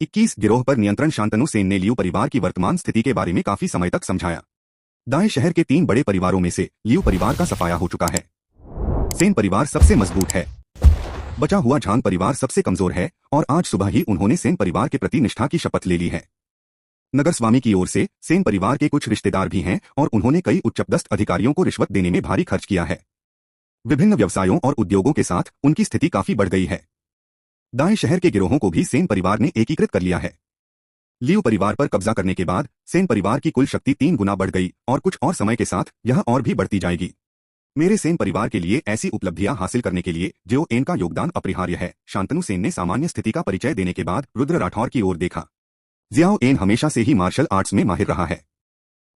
21 गिरोह पर नियंत्रण। शांतनु सेन ने लियू परिवार की वर्तमान स्थिति के बारे में काफी समय तक समझाया। दाएं शहर के 3 बड़े परिवारों में से लियू परिवार का सफाया हो चुका है। सेन परिवार सबसे मजबूत है, बचा हुआ झांग परिवार सबसे कमजोर है और आज सुबह ही उन्होंने सेन परिवार के प्रति निष्ठा की शपथ ले ली है। नगर स्वामी की ओर से सेन परिवार के कुछ रिश्तेदार भी हैं और उन्होंने कई उच्चपदस्थ अधिकारियों को रिश्वत देने में भारी खर्च किया है। विभिन्न व्यवसायों और उद्योगों के साथ उनकी स्थिति काफी बढ़ गई है। दाएं शहर के गिरोहों को भी सेन परिवार ने एकीकृत कर लिया है। लियू परिवार पर कब्जा करने के बाद सेन परिवार की कुल शक्ति 3 गुना बढ़ गई और कुछ और समय के साथ यह और भी बढ़ती जाएगी। मेरे सेन परिवार के लिए ऐसी उपलब्धियां हासिल करने के लिए जियाओ एन का योगदान अपरिहार्य है। शांतनु सेन ने सामान्य स्थिति का परिचय देने के बाद रुद्र राठौर की ओर देखा। जियाओ एन हमेशा से ही मार्शल आर्ट्स में माहिर रहा है।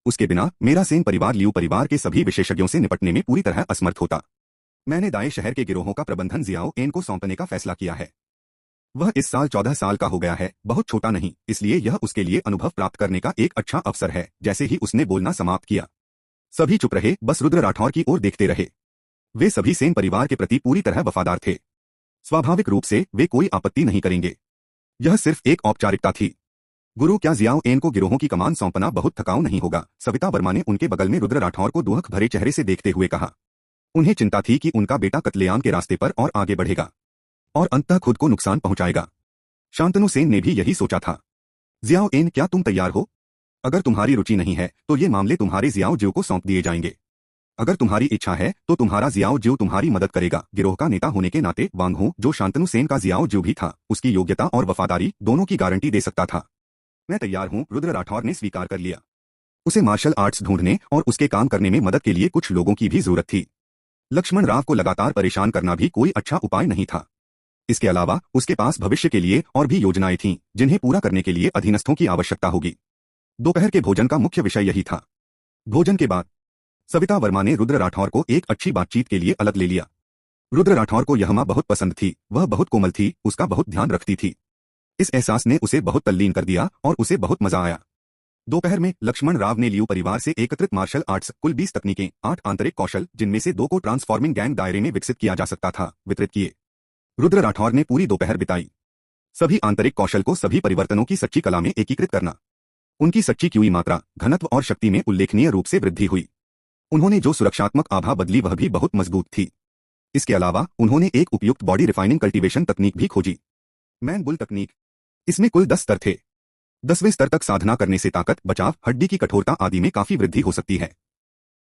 उसके बिना मेरा सेन परिवार लियू परिवार के सभी विशेषज्ञों से निपटने में पूरी तरह असमर्थ होता। मैंने दाएं शहर के गिरोहों का प्रबंधन जियाओ एन को सौंपने का फैसला किया है। वह इस साल 14 साल का हो गया है, बहुत छोटा नहीं, इसलिए यह उसके लिए अनुभव प्राप्त करने का एक अच्छा अवसर है। जैसे ही उसने बोलना समाप्त किया, सभी चुप रहे, बस रुद्र राठौर की ओर देखते रहे। वे सभी सेन परिवार के प्रति पूरी तरह वफादार थे। स्वाभाविक रूप से वे कोई आपत्ति नहीं करेंगे। यह सिर्फ एक औपचारिकता थी। गुरु, क्या जियाओ एन को गिरोहों की कमान सौंपना बहुत थकाऊ नहीं होगा? सविता वर्मा ने उनके बगल में रुद्र राठौर को दुख भरे चेहरे से देखते हुए कहा। उन्हें चिंता थी कि उनका बेटा कत्लेआम के रास्ते पर और आगे बढ़ेगा और अंततः खुद को नुकसान पहुंचाएगा। शांतनु सेन ने भी यही सोचा था। जियाओ एन, क्या तुम तैयार हो? अगर तुम्हारी रुचि नहीं है तो ये मामले तुम्हारे जियाओ जियो को सौंप दिए जाएंगे। अगर तुम्हारी इच्छा है तो तुम्हारा जियाओ जियो तुम्हारी मदद करेगा। गिरोह का नेता होने के नाते वांग हू, जो शांतनु सेन का जियाओ जियो भी था, उसकी योग्यता और वफादारी दोनों की गारंटी दे सकता था। मैं तैयार हूं, रुद्र राठौर ने स्वीकार कर लिया। उसे मार्शल आर्ट्स ढूंढने और उसके काम करने में मदद के लिए कुछ लोगों की भी जरूरत थी। लक्ष्मण राव को लगातार परेशान करना भी कोई अच्छा उपाय नहीं था। इसके अलावा उसके पास भविष्य के लिए और भी योजनाएं थीं, जिन्हें पूरा करने के लिए अधीनस्थों की आवश्यकता होगी। दोपहर के भोजन का मुख्य विषय यही था। भोजन के बाद सविता वर्मा ने रुद्र राठौर को एक अच्छी बातचीत के लिए अलग ले लिया। रुद्र राठौर को यह मां बहुत पसंद थी। वह बहुत कोमल थी, उसका बहुत ध्यान रखती थी। इस एहसास ने उसे बहुत तल्लीन कर दिया और उसे बहुत मजा आया। दोपहर में लक्ष्मण राव ने लियू परिवार से एकत्रित मार्शल आर्ट्स, कुल 20 तकनीकें, 8 आंतरिक कौशल, जिनमें से 2 को ट्रांसफॉर्मिंग गैंग दायरे में विकसित किया जा सकता था, वितरित किए। रुद्र राठौर ने पूरी दोपहर बिताई। सभी आंतरिक कौशल को सभी परिवर्तनों की सच्ची कला में एकीकृत करना। उनकी सच्ची क्यूई मात्रा, घनत्व और शक्ति में उल्लेखनीय रूप से वृद्धि हुई। उन्होंने जो सुरक्षात्मक आभा बदली वह भी बहुत मजबूत थी। इसके अलावा उन्होंने एक उपयुक्त बॉडी रिफाइनिंग कल्टीवेशन तकनीक भी खोजी, मैन बुल तकनीक। इसमें कुल 10 स्तर थे। 10वें स्तर तक साधना करने से ताकत, बचाव, हड्डी की कठोरता आदि में काफी वृद्धि हो सकती है।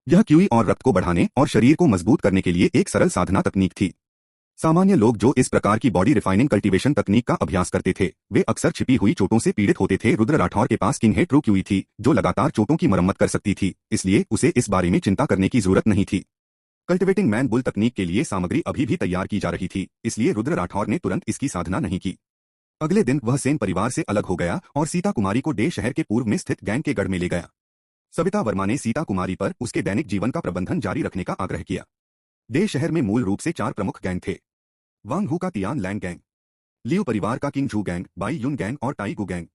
यह क्यूई और रक्त को बढ़ाने और शरीर को मजबूत करने के लिए एक सरल साधना तकनीक थी। सामान्य लोग जो इस प्रकार की बॉडी रिफाइनिंग कल्टीवेशन तकनीक का अभ्यास करते थे, वे अक्सर छिपी हुई चोटों से पीड़ित होते थे। रुद्र राठौर के पास किंग हे ट्रू क्यूई थी, जो लगातार चोटों की मरम्मत कर सकती थी, इसलिए उसे इस बारे में चिंता करने की जरूरत नहीं थी। कल्टिवेटिंग मैन बुल तकनीक के लिए सामग्री अभी भी तैयार की जा रही थी, इसलिए रुद्र राठौर ने तुरंत इसकी साधना नहीं की। अगले दिन वह सेन परिवार से अलग हो गया और सीता कुमारी को डे शहर के पूर्व में स्थित गैंग के गढ़ में ले गया। सविता वर्मा ने सीता कुमारी पर उसके दैनिक जीवन का प्रबंधन जारी रखने का आग्रह किया। डे शहर में मूल रूप से 4 प्रमुख गैंग थे। वांग हू का तियान लैंग गैंग, लियू परिवार का King Zhu gang, Bai Yun gang और टाई गु गैंग।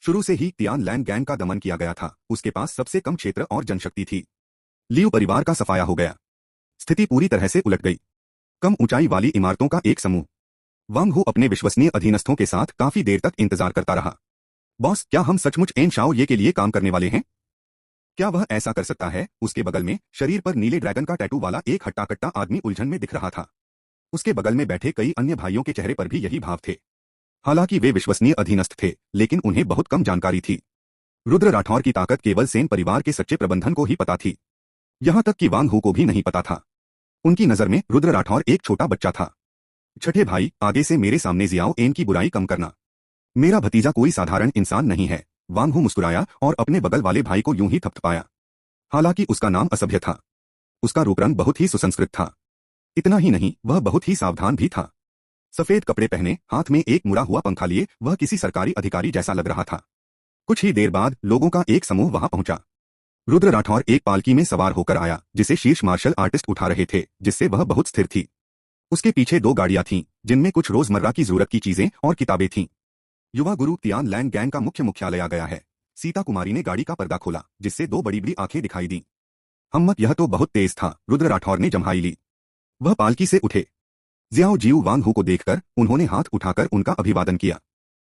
शुरू से ही तियान लैंग गैंग का दमन किया गया था। उसके पास सबसे कम क्षेत्र और जनशक्ति थी। लियू परिवार का सफाया हो गया। स्थिति पूरी तरह से उलट गई। कम ऊंचाई वाली इमारतों का एक समूह। वांग हू अपने विश्वसनीय अधीनस्थों के साथ काफी देर तक इंतजार करता रहा। बॉस, क्या हम सचमुच एन शाओ ये के लिए काम करने वाले हैं? क्या वह ऐसा कर सकता है? उसके बगल में शरीर पर नीले ड्रैगन का टैटू वाला एक हट्टा कट्टा आदमी उलझन में दिख रहा था। उसके बगल में बैठे कई अन्य भाइयों के चेहरे पर भी यही भाव थे। हालांकि वे विश्वसनीय अधीनस्थ थे, लेकिन उन्हें बहुत कम जानकारी थी। रुद्र राठौर की ताकत केवल सेन परिवार के सच्चे प्रबंधन को ही पता थी। यहां तक कि वांग हू को भी नहीं पता था। उनकी नजर में रुद्र राठौर एक छोटा बच्चा था। छठे भाई, आगे से मेरे सामने जियाओ एन की बुराई कम करना। मेरा भतीजा कोई साधारण इंसान नहीं है। वांग हू मुस्कुराया और अपने बगल वाले भाई को यूं ही थपथपाया। हालांकि उसका नाम असभ्य था। उसका रूप रंग बहुत ही सुसंस्कृत था। इतना ही नहीं, वह बहुत ही सावधान भी था। सफेद कपड़े पहने, हाथ में एक मुड़ा हुआ पंखा लिए वह किसी सरकारी अधिकारी जैसा लग रहा था। कुछ ही देर बाद लोगों का एक समूह वहां पहुंचा। रुद्र राठौर एक पालकी में सवार होकर आया, जिसे शीर्ष मार्शल आर्टिस्ट उठा रहे थे, जिससे वह बहुत स्थिर थी। उसके पीछे 2 गाड़ियां थीं, जिनमें कुछ रोजमर्रा की जरूरत की चीजें और किताबें थीं। युवा गुरु तियान लैंग गैंग का मुख्य मुख्यालय आ गया है। सीता कुमारी ने गाड़ी का पर्दा खोला, जिससे 2 बड़ी बड़ी आंखें दिखाई दी। हिम्मत, यह तो बहुत तेज था, रुद्र राठौर ने जम्हाई ली। वह पालकी से उठे। जियाओ जियू वांग हू को देखकर उन्होंने हाथ उठाकर उनका अभिवादन किया।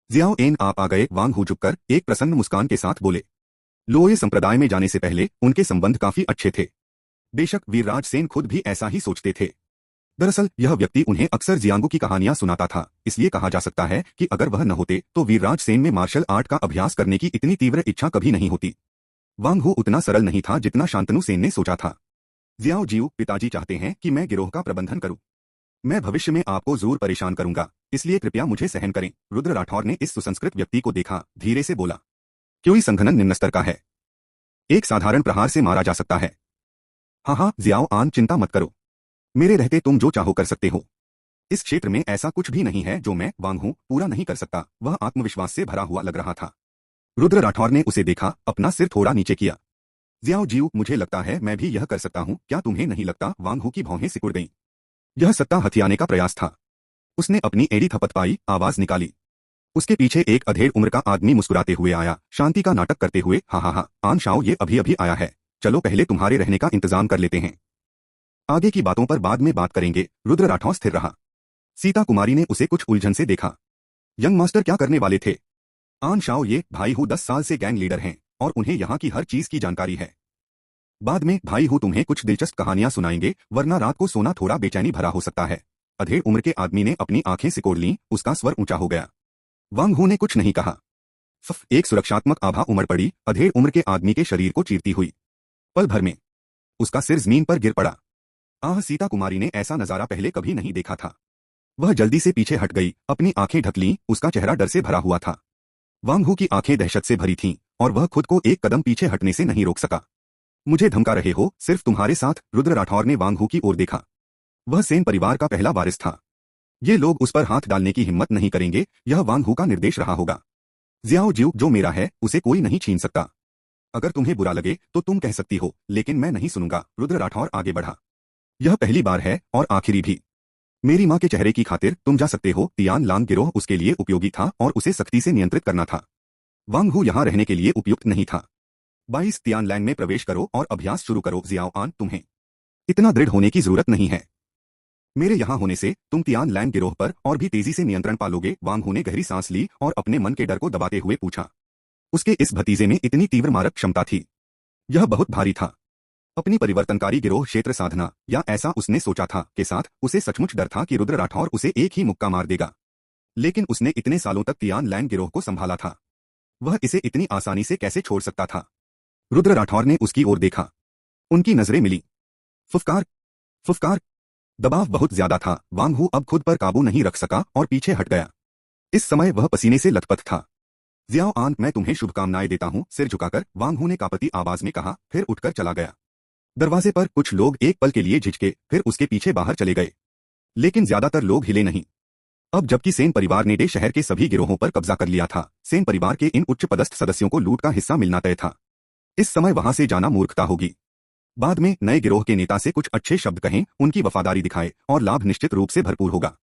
जियाओ एन आप आ गए, वांग हू झुककर एक प्रसन्न मुस्कान के साथ बोले। लोये संप्रदाय में जाने से पहले उनके संबंध काफी अच्छे थे। बेशक वीरराज सेन खुद भी ऐसा ही सोचते थे। दरअसल यह व्यक्ति उन्हें अक्सर जियांगू की कहानियां सुनाता था, इसलिए कहा जा सकता है कि अगर वह न होते तो वीरराज सेन में मार्शल आर्ट का अभ्यास करने की इतनी तीव्र इच्छा कभी नहीं होती। वांग हू उतना सरल नहीं था जितना शांतनु सेन ने सोचा था। जियाओ जियू, पिताजी चाहते हैं कि मैं गिरोह का प्रबंधन करूं। मैं भविष्य में आपको जरूर परेशान करूंगा, इसलिए कृपया मुझे सहन करें। रुद्र राठौर ने इस सुसंस्कृत व्यक्ति को देखा, धीरे से बोला। क्यों संघनन निम्न स्तर का है, एक साधारण प्रहार से मारा जा सकता है। हाँ हाँ जियाओ आन, चिंता मत करो, मेरे रहते तुम जो चाहो कर सकते हो। इस क्षेत्र में ऐसा कुछ भी नहीं है जो मैं, वांग हूं, पूरा नहीं कर सकता। वह आत्मविश्वास से भरा हुआ लग रहा था। रुद्र राठौर ने उसे देखा, अपना सिर थोड़ा नीचे किया। जियाओ जियू, मुझे लगता है मैं भी यह कर सकता हूं, क्या तुम्हें नहीं लगता? वांग हू की भौहें सिकुड़ गईं। यह सत्ता हथियाने का प्रयास था। उसने अपनी एड़ी थपथपाई, आवाज निकाली। उसके पीछे एक अधेड़ उम्र का आदमी मुस्कुराते हुए आया, शांति का नाटक करते हुए। हा हा हा, आन शाओ ये अभी अभी आया है, चलो पहले तुम्हारे रहने का इंतजाम कर लेते हैं, आगे की बातों पर बाद में बात करेंगे। रुद्र राठौर स्थिर रहा। सीता कुमारी ने उसे कुछ उलझन से देखा। यंग मास्टर क्या करने वाले थे? आन शाओ ये भाई हूँ 10 साल से गैंग लीडर हैं और उन्हें यहाँ की हर चीज की जानकारी है। बाद में भाई हूँ तुम्हें कुछ दिलचस्प कहानियां सुनाएंगे, वरना रात को सोना थोड़ा बेचैनी भरा हो सकता है। अधेड़ उम्र के आदमी ने अपनी आंखें सिकोड़ लीं, उसका स्वर ऊंचा हो गया। वांग हू ने कुछ नहीं कहा। एक सुरक्षात्मक आभा उमड़ पड़ी, अधेड़ उम्र के आदमी के शरीर को चीरती हुई। पल भर में उसका सिर जमीन पर गिर पड़ा। आह, सीता कुमारी ने ऐसा नजारा पहले कभी नहीं देखा था। वह जल्दी से पीछे हट गई, अपनी आंखें ढक लीं, उसका चेहरा डर से भरा हुआ था। वांग हू की आंखें दहशत से भरी थीं और वह खुद को एक कदम पीछे हटने से नहीं रोक सका। मुझे धमका रहे हो, सिर्फ तुम्हारे साथ? रुद्र राठौर ने वांग हू की ओर देखा। वह सेन परिवार का पहला वारिस था। ये लोग उस पर हाथ डालने की हिम्मत नहीं करेंगे, यह वांग हू का निर्देश रहा होगा। जियाओ जियू, जो मेरा है उसे कोई नहीं छीन सकता। अगर तुम्हें बुरा लगे तो तुम कह सकती हो, लेकिन मैं नहीं सुनूंगा। रुद्र राठौर आगे बढ़ा। यह पहली बार है और आखिरी भी। मेरी मां के चेहरे की खातिर तुम जा सकते हो। तियान लांग गिरोह उसके लिए उपयोगी था और उसे सख्ती से नियंत्रित करना था। वांग हू यहां रहने के लिए उपयुक्त नहीं था। 22 तियान लैंग में प्रवेश करो और अभ्यास शुरू करो। जियाओ आन, तुम्हें इतना दृढ़ होने की जरूरत नहीं है। मेरे यहां होने से तुम तियान लैंग गिरोह पर और भी तेजी से नियंत्रण पालोगे। वांग हू ने गहरी सांस ली और अपने मन के डर को दबाते हुए पूछा। उसके इस भतीजे में इतनी तीव्र मारक क्षमता थी, यह बहुत भारी था। अपनी परिवर्तनकारी गिरोह क्षेत्र साधना, या ऐसा उसने सोचा था, के साथ उसे सचमुच डर था कि रुद्र राठौर उसे एक ही मुक्का मार देगा। लेकिन उसने इतने सालों तक तियान लैंग गिरोह को संभाला था, वह इसे इतनी आसानी से कैसे छोड़ सकता था? रुद्र राठौर ने उसकी ओर देखा। उनकी नजरें मिली। फुफकार, फुफकार। दबाव बहुत ज्यादा था। वांग हू अब खुद पर काबू नहीं रख सका और पीछे हट गया। इस समय वह पसीने से लथपथ था। जियाओ आन, मैं तुम्हें शुभकामनाएं देता हूं, सिर झुकाकर वांग हू ने कांपती आवाज में कहा, फिर उठकर चला गया। दरवाजे पर कुछ लोग एक पल के लिए झिझके, फिर उसके पीछे बाहर चले गए, लेकिन ज्यादातर लोग हिले नहीं। अब जबकि सेन परिवार ने डे शहर के सभी गिरोहों पर कब्जा कर लिया था, सेन परिवार के इन उच्च पदस्थ सदस्यों को लूट का हिस्सा मिलना तय था। इस समय वहां से जाना मूर्खता होगी। बाद में नए गिरोह के नेता से कुछ अच्छे शब्द कहें, उनकी वफादारी दिखाए और लाभ निश्चित रूप से भरपूर होगा।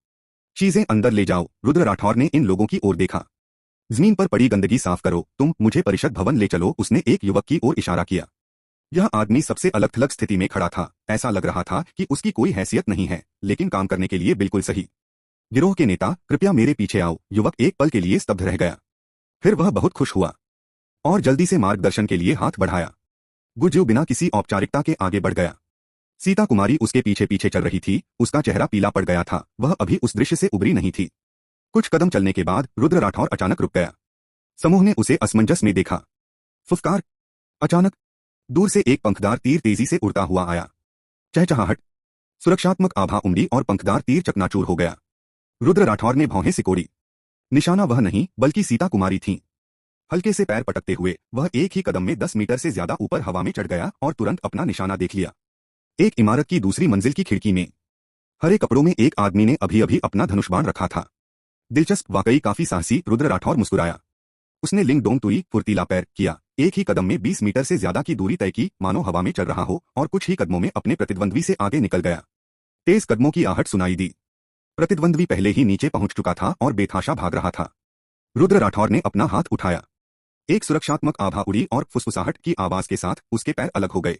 चीजें अंदर ले जाओ। रुद्र राठौर ने इन लोगों की ओर देखा। जमीन पर पड़ी गंदगी साफ करो। तुम मुझे परिषद भवन ले चलो। उसने एक युवक की ओर इशारा किया। यह आदमी सबसे अलग थलग स्थिति में खड़ा था। ऐसा लग रहा था कि उसकी कोई हैसियत नहीं है, लेकिन काम करने के लिए बिल्कुल सही। गिरोह के नेता, कृपया मेरे पीछे आओ। युवक एक पल के लिए स्तब्ध रह गया, फिर वह बहुत खुश हुआ और जल्दी से मार्गदर्शन के लिए हाथ बढ़ाया। गुज्जू बिना किसी औपचारिकता के आगे बढ़ गया। सीता कुमारी उसके पीछे पीछे चल रही थी। उसका चेहरा पीला पड़ गया था, वह अभी उस दृश्य से उबरी नहीं थी। कुछ कदम चलने के बाद रुद्र राठौर अचानक रुक गया। समूह ने उसे असमंजस में देखा। फुफकार। अचानक दूर से एक पंखदार तीर तेजी से उड़ता हुआ आया। चहचहाहट, सुरक्षात्मक आभा उमड़ी और पंखदार तीर चकनाचूर हो गया। रुद्र राठौर ने भौहें सिकोड़ी। निशाना वह नहीं बल्कि सीता कुमारी थी। हल्के से पैर पटकते हुए वह एक ही कदम में 10 मीटर से ज्यादा ऊपर हवा में चढ़ गया और तुरंत अपना निशाना देख लिया। एक इमारत की दूसरी मंजिल की खिड़की में हरे कपड़ों में एक आदमी ने अभी अभी अपना धनुष्बाण रखा था। दिलचस्प, वाकई काफी साहसी। रुद्र राठौर मुस्कुराया। उसने लिंग डोंग तुई फुर्तीला पैर किया। एक ही कदम में 20 मीटर से ज्यादा की दूरी तय की, मानो हवा में चल रहा हो, और कुछ ही कदमों में अपने प्रतिद्वंद्वी से आगे निकल गया। तेज कदमों की आहट सुनाई दी। प्रतिद्वंद्वी पहले ही नीचे पहुंच चुका था और बेतहाशा भाग रहा था। रुद्र राठौर ने अपना हाथ उठाया। एक सुरक्षात्मक आभा उड़ी और फुसफुसाहट की आवाज के साथ उसके पैर अलग हो गए।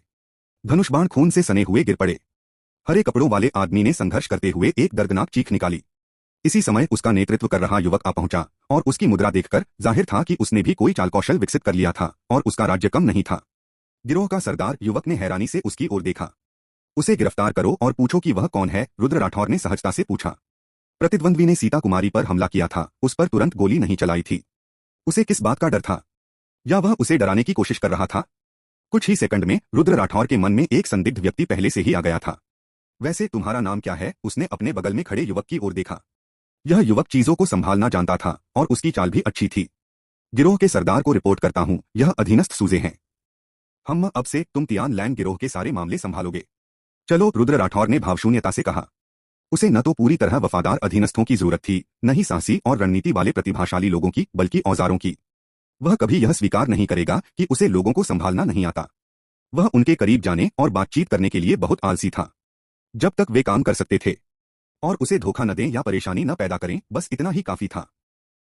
धनुष्बाण खून से सने हुए गिर पड़े। हरे कपड़ों वाले आदमी ने संघर्ष करते हुए एक दर्दनाक चीख निकाली। इसी समय उसका नेतृत्व कर रहा युवक आ पहुंचा और उसकी मुद्रा देखकर जाहिर था कि उसने भी कोई चाल कौशल विकसित कर लिया था और उसका राज्य कम नहीं था। गिरोह का सरदार युवक ने हैरानी से उसकी ओर देखा। उसे गिरफ्तार करो और पूछो कि वह कौन है, रुद्र राठौर ने सहजता से पूछा। प्रतिद्वंद्वी ने सीता कुमारी पर हमला किया था, उस पर तुरंत गोली नहीं चलाई थी। उसे किस बात का डर था? या वह उसे डराने की कोशिश कर रहा था? कुछ ही सेकंड में रुद्र राठौर के मन में एक संदिग्ध व्यक्ति पहले से ही आ गया था। वैसे तुम्हारा नाम क्या है? उसने अपने बगल में खड़े युवक की ओर देखा। यह युवक चीजों को संभालना जानता था और उसकी चाल भी अच्छी थी। गिरोह के सरदार को रिपोर्ट करता हूं, यह अधीनस्थ सूजे हैं। हम अब से तुम तियान लैंड गिरोह के सारे मामले संभालोगे। चलो, रुद्र राठौर ने भावशून्यता से कहा। उसे न तो पूरी तरह वफादार अधीनस्थों की जरूरत थी, न ही साहसी और रणनीति वाले प्रतिभाशाली लोगों की, बल्कि औजारों की। वह कभी यह स्वीकार नहीं करेगा कि उसे लोगों को संभालना नहीं आता। वह उनके करीब जाने और बातचीत करने के लिए बहुत आलसी था। जब तक वे काम कर सकते थे और उसे धोखा न दें या परेशानी न पैदा करें, बस इतना ही काफी था।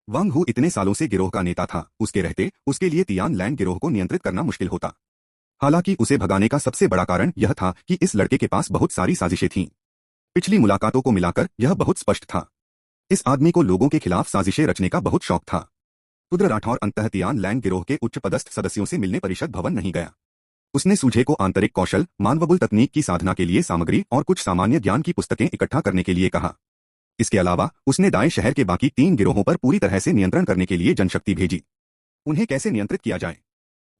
वांग हू इतने सालों से गिरोह का नेता था, उसके रहते उसके लिए तियान लैंड गिरोह को नियंत्रित करना मुश्किल होता। हालांकि उसे भगाने का सबसे बड़ा कारण यह था कि इस लड़के के पास बहुत सारी साजिशें थीं। पिछली मुलाकातों को मिलाकर यह बहुत स्पष्ट था। इस आदमी को लोगों के खिलाफ साजिशें रचने का बहुत शौक था। रुद्र राठौर अंततः तियान लैंड गिरोह के उच्च पदस्थ सदस्यों से मिलने परिषद भवन नहीं गया। उसने सूझे को आंतरिक कौशल, मानवबल तकनीक की साधना के लिए सामग्री और कुछ सामान्य ज्ञान की पुस्तकें इकट्ठा करने के लिए कहा। इसके अलावा उसने दाएं शहर के बाकी 3 गिरोहों पर पूरी तरह से नियंत्रण करने के लिए जनशक्ति भेजी। उन्हें कैसे नियंत्रित किया जाए?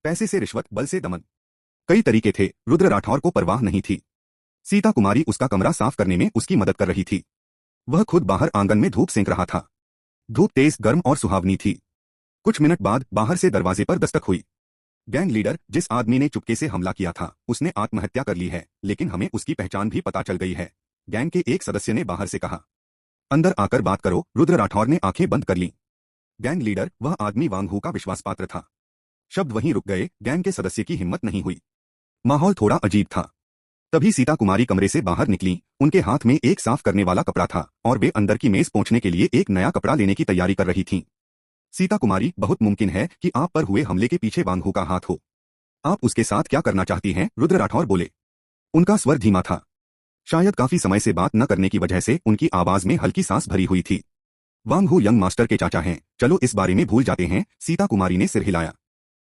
पैसे से रिश्वत, बल से दमन, कई तरीके थे। रुद्र राठौर को परवाह नहीं थी। सीता कुमारी उसका कमरा साफ करने में उसकी मदद कर रही थी। वह खुद बाहर आंगन में धूप सेंक रहा था। धूप तेज, गर्म और सुहावनी थी। कुछ मिनट बाद बाहर से दरवाजे पर दस्तक हुई। गैंग लीडर, जिस आदमी ने चुपके से हमला किया था, उसने आत्महत्या कर ली है, लेकिन हमें उसकी पहचान भी पता चल गई है, गैंग के एक सदस्य ने बाहर से कहा। अंदर आकर बात करो, रुद्र राठौर ने आंखें बंद कर लीं। गैंग लीडर, वह आदमी वांग हू का विश्वास पात्र था। शब्द वहीं रुक गए, गैंग के सदस्य की हिम्मत नहीं हुई। माहौल थोड़ा अजीब था। तभी सीता कुमारी कमरे से बाहर निकली। उनके हाथ में एक साफ करने वाला कपड़ा था और वे अंदर की मेज पहुंचने के लिए एक नया कपड़ा लेने की तैयारी कर रही थीं। सीता कुमारी, बहुत मुमकिन है कि आप पर हुए हमले के पीछे वांग हू का हाथ हो। आप उसके साथ क्या करना चाहती हैं? रुद्र राठौर बोले। उनका स्वर धीमा था। शायद काफी समय से बात न करने की वजह से उनकी आवाज में हल्की सांस भरी हुई थी। वांग हू यंग मास्टर के चाचा हैं, चलो इस बारे में भूल जाते हैं। सीता कुमारी ने सिर हिलाया।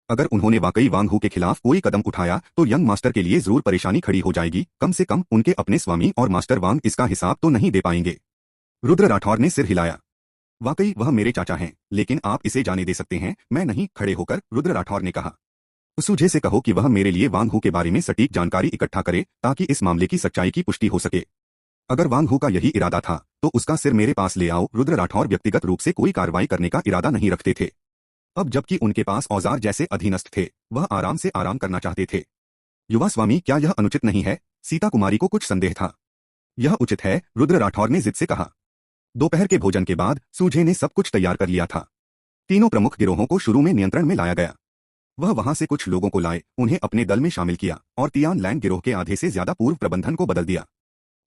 अगर उन्होंने वाकई वांग हू के खिलाफ कोई कदम उठाया तो यंग मास्टर के लिए जरूर परेशानी खड़ी हो जाएगी। कम से कम उनके अपने स्वामी और मास्टर वांग इसका हिसाब तो नहीं दे पाएंगे। रुद्र राठौर ने सिर हिलाया। वाकई वह मेरे चाचा हैं, लेकिन आप इसे जाने दे सकते हैं, मैं नहीं। खड़े होकर रुद्र राठौर ने कहा। सूझे से कहो कि वह मेरे लिए वांग हू के बारे में सटीक जानकारी इकट्ठा करे ताकि इस मामले की सच्चाई की पुष्टि हो सके। अगर वांग हू का यही इरादा था तो उसका सिर मेरे पास ले आओ। रुद्र राठौर व्यक्तिगत रूप से कोई कार्रवाई करने का इरादा नहीं रखते थे। अब जबकि उनके पास औजार जैसे अधीनस्थ थे, वह आराम से आराम करना चाहते थे। युवा स्वामी, क्या यह अनुचित नहीं है? सीता कुमारी को कुछ संदेह था। यह उचित है, रुद्र राठौर ने जिद से कहा। दोपहर के भोजन के बाद सूझे ने सब कुछ तैयार कर लिया था। तीनों प्रमुख गिरोहों को शुरू में नियंत्रण में लाया गया। वह वहां से कुछ लोगों को लाए, उन्हें अपने दल में शामिल किया और तियान लैंड गिरोह के आधे से ज्यादा पूर्व प्रबंधन को बदल दिया।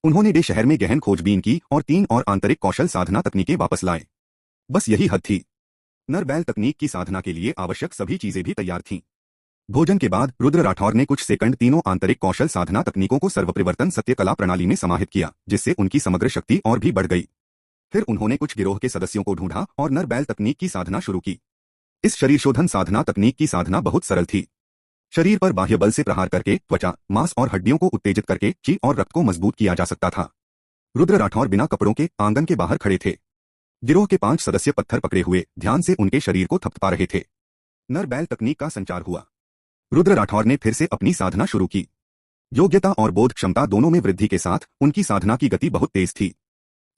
उन्होंने डे शहर में गहन खोजबीन की और 3 और आंतरिक कौशल साधना तकनीकें वापस लाए। बस यही हद थी। नर बैल तकनीक की साधना के लिए आवश्यक सभी चीजें भी तैयार थीं। भोजन के बाद रुद्र राठौर ने कुछ सेकंड तीनों आंतरिक कौशल साधना तकनीकों को सर्वप्रवर्तन सत्य कला प्रणाली में समाहित किया, जिससे उनकी समग्र शक्ति और भी बढ़ गई। फिर उन्होंने कुछ गिरोह के सदस्यों को ढूंढा और नर बैल तकनीक की साधना शुरू की। इस शरीर शोधन साधना तकनीक की साधना बहुत सरल थी। शरीर पर बाह्य बल से प्रहार करके त्वचा, मांस और हड्डियों को उत्तेजित करके ची और रक्त को मजबूत किया जा सकता था। रुद्र राठौर बिना कपड़ों के आंगन के बाहर खड़े थे। गिरोह के 5 सदस्य पत्थर पकड़े हुए ध्यान से उनके शरीर को थपथपा रहे थे। नर बैल तकनीक का संचार हुआ। रुद्र राठौर ने फिर से अपनी साधना शुरू की। योग्यता और बोध क्षमता दोनों में वृद्धि के साथ उनकी साधना की गति बहुत तेज थी।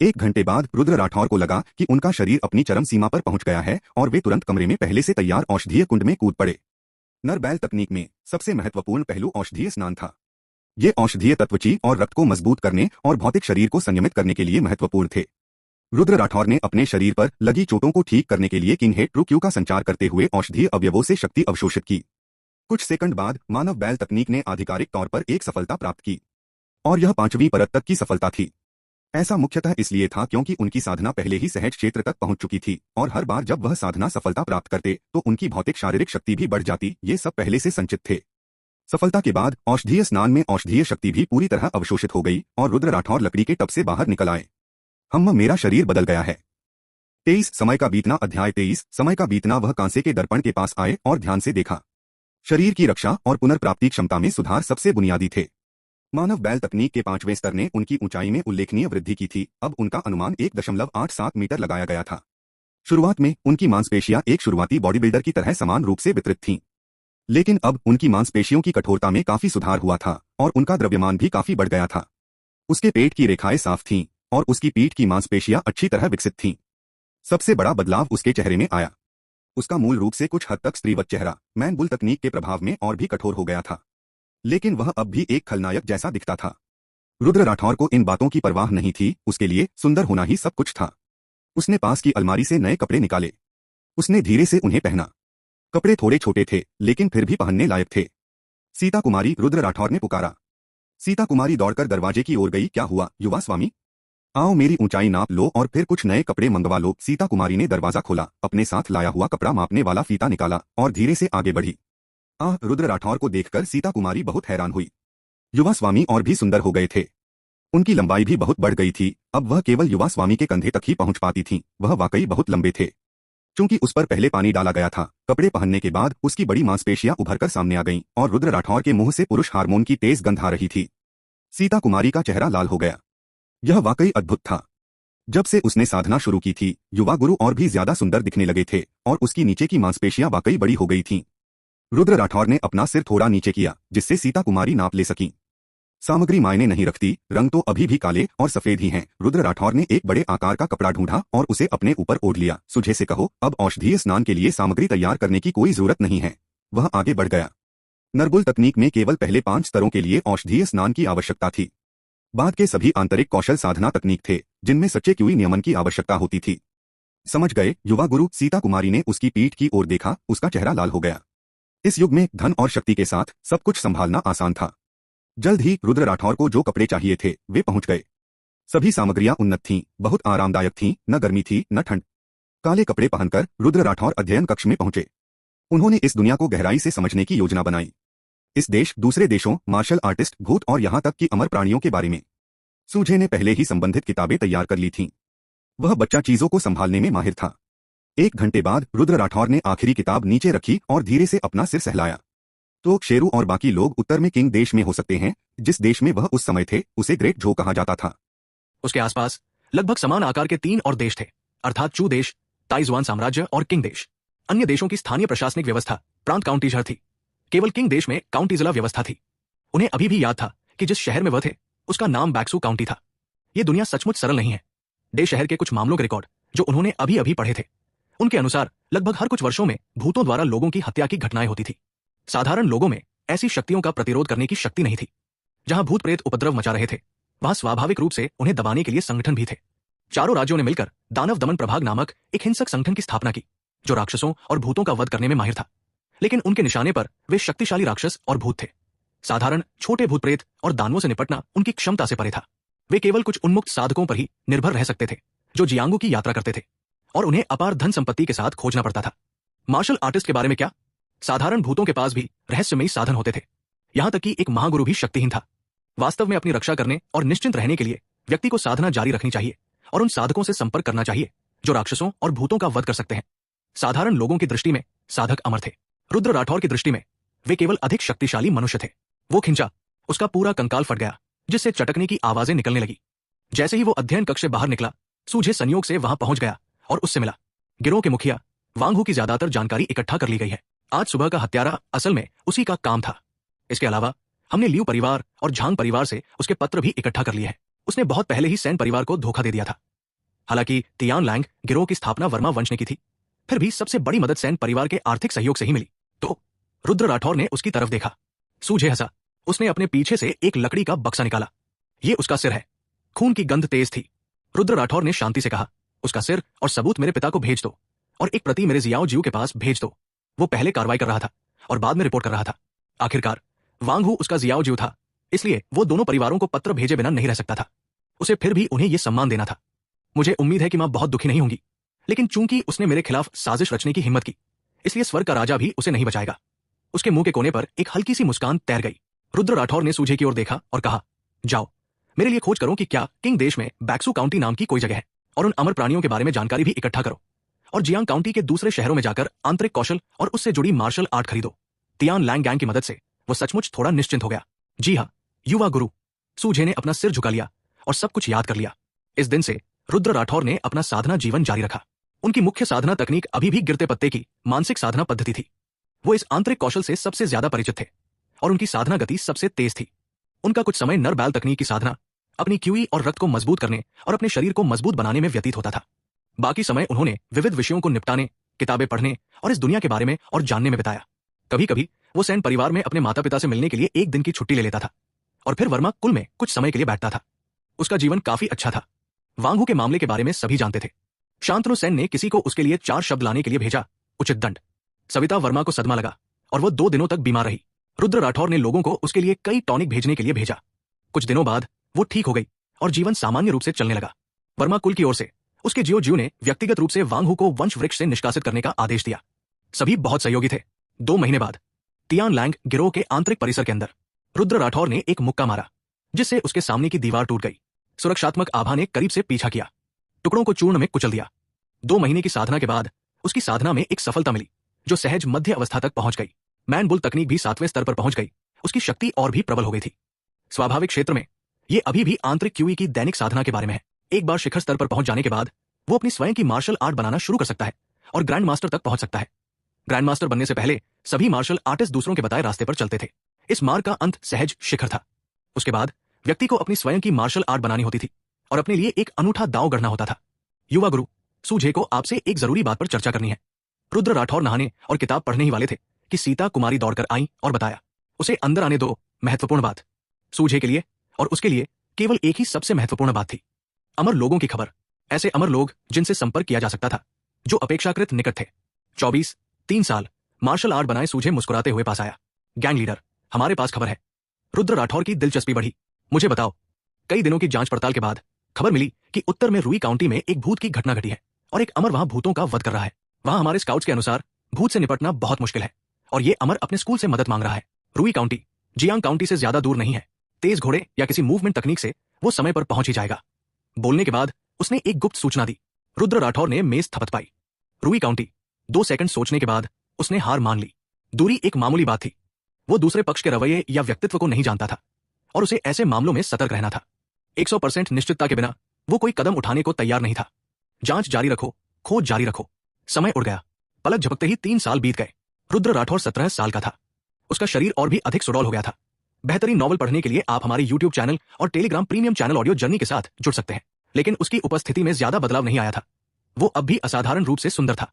1 घंटे बाद रुद्र राठौर को लगा कि उनका शरीर अपनी चरम सीमा पर पहुंच गया है और वे तुरंत कमरे में पहले से तैयार औषधीय कुंड में कूद पड़े। नर बैल तकनीक में सबसे महत्वपूर्ण पहलू औषधीय स्नान था। ये औषधीय तत्व ची और रक्त को मजबूत करने और भौतिक शरीर को संयमित करने के लिए महत्वपूर्ण थे। रुद्र राठौर ने अपने शरीर पर लगी चोटों को ठीक करने के लिए किंग हेड ट्रू क्यू का संचार करते हुए औषधीय अवयवों से शक्ति अवशोषित की। कुछ सेकंड बाद मानव बैल तकनीक ने आधिकारिक तौर पर एक सफलता प्राप्त की और यह 5वीं परत तक की सफलता थी। ऐसा मुख्यतः इसलिए था क्योंकि उनकी साधना पहले ही सहज क्षेत्र तक पहुंच चुकी थी और हर बार जब वह साधना सफलता प्राप्त करते तो उनकी भौतिक शारीरिक शक्ति भी बढ़ जाती। ये सब पहले से संचित थे। सफलता के बाद औषधीय स्नान में औषधीय शक्ति भी पूरी तरह अवशोषित हो गई और रुद्र राठौर लकड़ी के टब से बाहर निकल आए। मेरा शरीर बदल गया है। 23 समय का बीतना। अध्याय 23 समय का बीतना। वह कांसे के दर्पण के पास आए और ध्यान से देखा। शरीर की रक्षा और पुनर्प्राप्ति क्षमता में सुधार सबसे बुनियादी थे। मानव बैल तकनीक के 5वें स्तर ने उनकी ऊंचाई में उल्लेखनीय वृद्धि की थी। अब उनका अनुमान 1.87 मीटर लगाया गया था। शुरुआत में उनकी मांसपेशियां एक शुरुआती बॉडी बिल्डर की तरह समान रूप से वितरित थीं। लेकिन अब उनकी मांसपेशियों की कठोरता में काफी सुधार हुआ था और उनका द्रव्यमान भी काफी बढ़ गया था। उसके पेट की रेखाएं साफ थीं और उसकी पीठ की मांसपेशियां अच्छी तरह विकसित थीं। सबसे बड़ा बदलाव उसके चेहरे में आया। उसका मूल रूप से कुछ हद तक स्त्रीवत चेहरा मैन बुल तकनीक के प्रभाव में और भी कठोर हो गया था, लेकिन वह अब भी एक खलनायक जैसा दिखता था। रुद्र राठौर को इन बातों की परवाह नहीं थी। उसके लिए सुंदर होना ही सब कुछ था। उसने पास की अलमारी से नए कपड़े निकाले। उसने धीरे से उन्हें पहना। कपड़े थोड़े छोटे थे, लेकिन फिर भी पहनने लायक थे। सीता कुमारी, रुद्र राठौर ने पुकारा। सीता कुमारी दौड़कर दरवाजे की ओर गई। क्या हुआ युवा स्वामी? आओ मेरी ऊंचाई नाप लो और फिर कुछ नए कपड़े मंगवा लो। सीता कुमारी ने दरवाजा खोला, अपने साथ लाया हुआ कपड़ा मापने वाला फीता निकाला और धीरे से आगे बढ़ी। रुद्र राठौर को देखकर सीता कुमारी बहुत हैरान हुई। युवा स्वामी और भी सुंदर हो गए थे। उनकी लंबाई भी बहुत बढ़ गई थी। अब वह केवल युवा स्वामी के कंधे तक ही पहुंच पाती थीं। वह वाकई बहुत लंबे थे। चूंकि उस पर पहले पानी डाला गया था, कपड़े पहनने के बाद उसकी बड़ी मांसपेशियां उभरकर सामने आ गईं और रुद्र राठौर के मुंह से पुरुष हार्मोन की तेज गंध आ रही थी। सीता कुमारी का चेहरा लाल हो गया। यह वाकई अद्भुत था। जब से उसने साधना शुरू की थी, युवा गुरु और भी ज्यादा सुंदर दिखने लगे थे और उसकी नीचे की मांसपेशियां वाकई बड़ी हो गई थीं। रुद्र राठौर ने अपना सिर थोड़ा नीचे किया, जिससे सीता कुमारी नाप ले सकी। सामग्री मायने नहीं रखती, रंग तो अभी भी काले और सफेद ही हैं। रुद्र राठौर ने एक बड़े आकार का कपड़ा ढूंढा और उसे अपने ऊपर ओढ़ लिया। सुझे से कहो, अब औषधीय स्नान के लिए सामग्री तैयार करने की कोई जरूरत नहीं है। वह आगे बढ़ गया। नरबुल तकनीक में केवल पहले 5 स्तरों के लिए औषधीय स्नान की आवश्यकता थी। बाद के सभी आंतरिक कौशल साधना तकनीक थे, जिनमें सच्चे क्यूई नियमन की आवश्यकता होती थी। समझ गए युवा गुरु? सीता कुमारी ने उसकी पीठ की ओर देखा। उसका चेहरा लाल हो गया। इस युग में धन और शक्ति के साथ सब कुछ संभालना आसान था। जल्द ही रुद्र राठौर को जो कपड़े चाहिए थे वे पहुंच गए। सभी सामग्रियां उन्नत थीं, बहुत आरामदायक थीं, न गर्मी थी न ठंड। काले कपड़े पहनकर रुद्र राठौर अध्ययन कक्ष में पहुंचे। उन्होंने इस दुनिया को गहराई से समझने की योजना बनाई। इस देश, दूसरे देशों, मार्शल आर्टिस्ट, भूत और यहां तक कि अमर प्राणियों के बारे में सूझे ने पहले ही संबंधित किताबें तैयार कर ली थीं। वह बच्चा चीजों को संभालने में माहिर था। 1 घंटे बाद रुद्र राठौर ने आखिरी किताब नीचे रखी और धीरे से अपना सिर सहलाया। तो शेरू और बाकी लोग उत्तर में किंग देश में हो सकते हैं। जिस देश में वह उस समय थे उसे ग्रेट झो कहा जाता था। उसके आसपास लगभग समान आकार के 3 और देश थे, अर्थात चू देश, ताइज़ुआन साम्राज्य और किंग देश। अन्य देशों की स्थानीय प्रशासनिक व्यवस्था प्रांत काउंटी शहर थी। केवल किंग देश में काउंटी जिला व्यवस्था थी। उन्हें अभी भी याद था कि जिस शहर में वह थे उसका नाम बैक्सू काउंटी था। ये दुनिया सचमुच सरल नहीं है। डे शहर के कुछ मामलों के रिकॉर्ड जो उन्होंने अभी अभी पढ़े थे, उनके अनुसार लगभग हर कुछ वर्षों में भूतों द्वारा लोगों की हत्या की घटनाएं होती थी। साधारण लोगों में ऐसी शक्तियों का प्रतिरोध करने की शक्ति नहीं थी। जहां भूत प्रेत उपद्रव मचा रहे थे, वहां स्वाभाविक रूप से उन्हें दबाने के लिए संगठन भी थे। चारों राज्यों ने मिलकर दानव दमन प्रभाग नामक एक हिंसक संगठन की स्थापना की, जो राक्षसों और भूतों का वध करने में माहिर था। लेकिन उनके निशाने पर वे शक्तिशाली राक्षस और भूत थे। साधारण छोटे भूत प्रेत और दानवों से निपटना उनकी क्षमता से परे था। वे केवल कुछ उन्मुक्त साधकों पर ही निर्भर रह सकते थे, जो जियांगू की यात्रा करते थे, और उन्हें अपार धन संपत्ति के साथ खोजना पड़ता था। मार्शल आर्टिस्ट के बारे में क्या? साधारण भूतों के पास भी रहस्यमयी साधन होते थे। यहां तक कि एक महागुरु भी शक्तिहीन था। वास्तव में अपनी रक्षा करने और निश्चिंत रहने के लिए व्यक्ति को साधना जारी रखनी चाहिए और उन साधकों से संपर्क करना चाहिए जो राक्षसों और भूतों का वध कर सकते हैं। साधारण लोगों की दृष्टि में साधक अमर थे। रुद्र राठौर की दृष्टि में वे केवल अधिक शक्तिशाली मनुष्य थे। वो खिंचा, उसका पूरा कंकाल फट गया, जिससे चटकने की आवाजें निकलने लगी। जैसे ही वो अध्ययन कक्ष से बाहर निकला, सूझे संयोग से वहां पहुंच गया और उससे मिला। गिरोह के मुखिया वांग हू की ज्यादातर जानकारी इकट्ठा कर ली गई है। आज सुबह का हत्यारा असल में उसी का काम था। इसके अलावा हमने लियू परिवार और झांग परिवार से उसके पत्र भी इकट्ठा कर लिए हैं। उसने बहुत पहले ही सैन परिवार को धोखा दे दिया था। हालांकि तियान लैंग गिरोह की स्थापना वर्मा वंश ने की थी, फिर भी सबसे बड़ी मदद सैन परिवार के आर्थिक सहयोग से ही मिली। तो रुद्र राठौर ने उसकी तरफ देखा, सूझे हंसा। उसने अपने पीछे से एक लकड़ी का बक्सा निकाला। ये उसका सिर है। खून की गंध तेज थी। रुद्र राठौर ने शांति से कहा, उसका सिर और सबूत मेरे पिता को भेज दो और एक प्रति मेरे जियाओ जीव के पास भेज दो। वो पहले कार्रवाई कर रहा था और बाद में रिपोर्ट कर रहा था। आखिरकार वांग हू उसका जियाओ जीव था, इसलिए वो दोनों परिवारों को पत्र भेजे बिना नहीं रह सकता था। उसे फिर भी उन्हें यह सम्मान देना था। मुझे उम्मीद है कि मां बहुत दुखी नहीं होंगी, लेकिन चूंकि उसने मेरे खिलाफ साजिश रचने की हिम्मत की, इसलिए स्वर्ग का राजा भी उसे नहीं बचाएगा। उसके मुंह के कोने पर एक हल्की सी मुस्कान तैर गई। रुद्र राठौर ने सूझे की ओर देखा और कहा, जाओ मेरे लिए खोज करो कि क्या किंग देश में बैक्सू काउंटी नाम की कोई जगह है और उन अमर प्राणियों के बारे में जानकारी भी इकट्ठा करो और जियांग काउंटी के दूसरे शहरों में जाकर आंतरिक कौशल और उससे जुड़ी मार्शल आर्ट खरीदो। तियान लैंग गैंग की मदद से वो सचमुच थोड़ा निश्चिंत हो गया। जी हाँ, युवा गुरु सूझे ने अपना सिर झुका लिया और सब कुछ याद कर लिया। इस दिन से रुद्र राठौर ने अपना साधना जीवन जारी रखा। उनकी मुख्य साधना तकनीक अभी भी गिरते पत्ते की मानसिक साधना पद्धति थी। वो इस आंतरिक कौशल से सबसे ज्यादा परिचित थे और उनकी साधना गति सबसे तेज थी। उनका कुछ समय नर बैल तकनीक की साधना, अपनी क्यूई और रक्त को मजबूत करने और अपने शरीर को मजबूत बनाने में व्यतीत होता था। बाकी समय उन्होंने विविध विषयों को निपटाने, किताबें पढ़ने और इस दुनिया के बारे में और जानने में बिताया। कभी कभी वो सैन परिवार में अपने माता पिता से मिलने के लिए एक दिन की छुट्टी ले लेता था और फिर वर्मा कुल में कुछ समय के लिए बैठता था। उसका जीवन काफी अच्छा था। वांगहू के मामले के बारे में सभी जानते थे। शांतनु सेन ने किसी को उसके लिए 4 शब्द लाने के लिए भेजा, उचित दंड। सविता वर्मा को सदमा लगा और वो 2 दिनों तक बीमार रही। रुद्र राठौर ने लोगों को उसके लिए कई टॉनिक भेजने के लिए भेजा। कुछ दिनों बाद वो ठीक हो गई और जीवन सामान्य रूप से चलने लगा। वर्मा कुल की ओर से उसके जियो ने व्यक्तिगत रूप से वांगहू को वंश वृक्ष से निष्कासित करने का आदेश दिया। सभी बहुत सहयोगी थे। 2 महीने बाद तियान लैंग गिरोह के आंतरिक परिसर के अंदर रुद्र राठौर ने एक मुक्का मारा जिससे उसके सामने की दीवार टूट गई। सुरक्षात्मक आभा ने करीब से पीछा किया, टुकड़ों को चूर्ण में कुचल दिया। 2 महीने की साधना के बाद उसकी साधना में एक सफलता मिली जो सहज मध्य अवस्था तक पहुंच गई। मैन बुल तकनीक भी 7वें स्तर पर पहुंच गई। उसकी शक्ति और भी प्रबल हो गई थी। स्वाभाविक क्षेत्र में ये अभी भी आंतरिक क्यूई की दैनिक साधना के बारे में है। एक बार शिखर स्तर पर पहुंच जाने के बाद वो अपनी स्वयं की मार्शल आर्ट बनाना शुरू कर सकता है और ग्रैंड मास्टर तक पहुंच सकता है। ग्रैंड मास्टर बनने से पहले सभी मार्शल आर्टिस्ट दूसरों के बताए रास्ते पर चलते थे। इस मार्ग का अंत सहज शिखर था। उसके बाद व्यक्ति को अपनी स्वयं की मार्शल आर्ट बनानी होती थी और अपने लिए एक अनूठा दांव गढ़ना होता था। युवा गुरु सूझे को आपसे एक जरूरी बात पर चर्चा करनी है। रुद्र राठौर नहाने और किताब पढ़ने ही वाले थे कि सीता कुमारी दौड़कर आई और बताया, उसे अंदर आने दो। महत्वपूर्ण बात सूझे के लिए और उसके लिए केवल एक ही सबसे महत्वपूर्ण बात थी, अमर लोगों की खबर। ऐसे अमर लोग जिनसे संपर्क किया जा सकता था, जो अपेक्षाकृत निकट थे। 24-3 साल मार्शल आर्ट बनाए सूझे मुस्कुराते हुए पास आया। गैंग लीडर, हमारे पास खबर है। रुद्र राठौर की दिलचस्पी बढ़ी। मुझे बताओ। कई दिनों की जांच पड़ताल के बाद खबर मिली कि उत्तर में रुई काउंटी में एक भूत की घटना घटी है और एक अमर वहां भूतों का वध कर रहा है। वहां हमारे स्काउट्स के अनुसार भूत से निपटना बहुत मुश्किल है और ये अमर अपने स्कूल से मदद मांग रहा है। रुई काउंटी जियांग काउंटी से ज्यादा दूर नहीं है। तेज घोड़े या किसी मूवमेंट तकनीक से वो समय पर पहुंच ही जाएगा। बोलने के बाद उसने एक गुप्त सूचना दी। रुद्र राठौर ने मेज थपथपाई। रुई काउंटी। 2 सेकंड सोचने के बाद उसने हार मान ली। दूरी एक मामूली बात थी। वो दूसरे पक्ष के रवैये या व्यक्तित्व को नहीं जानता था और उसे ऐसे मामलों में सतर्क रहना था। 100% निश्चितता के बिना वो कोई कदम उठाने को तैयार नहीं था। जांच जारी रखो, खोज जारी रखो। समय उड़ गया। पलक झपकते ही 3 साल बीत गए। रुद्र राठौर 17 साल का था। उसका शरीर और भी अधिक सुडौल हो गया था। बेहतरीन नॉवल पढ़ने के लिए आप हमारे यूट्यूब चैनल और Telegram premium channel audio journey के साथ जुड़ सकते हैं। लेकिन उसकी उपस्थिति में ज्यादा बदलाव नहीं आया था। वो अब भी असाधारण रूप से सुंदर था।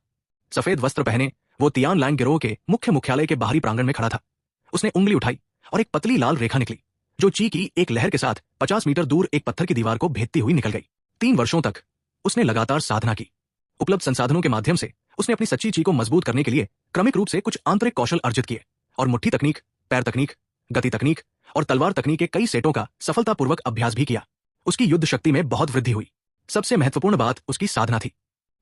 सफेद वस्त्र पहने वो तियान लैंग गिरोह के मुख्य मुख्यालय के बाहरी प्रांगण में खड़ा था। उसने उंगली उठाई और एक पतली लाल रेखा निकली जो ची की एक लहर के साथ 50 मीटर दूर एक पत्थर की दीवार को भेदती हुई निकल गई। 3 वर्षों तक उसने लगातार साधना की। उपलब्ध संसाधनों के माध्यम से उसने अपनी सच्ची ची को मजबूत करने के लिए क्रमिक रूप से कुछ आंतरिक कौशल अर्जित किए और मुट्ठी तकनीक, पैर तकनीक, गति तकनीक और तलवार तकनीक के कई सेटों का सफलतापूर्वक अभ्यास भी किया। उसकी युद्ध शक्ति में बहुत वृद्धि हुई। सबसे महत्वपूर्ण बात उसकी साधना थी।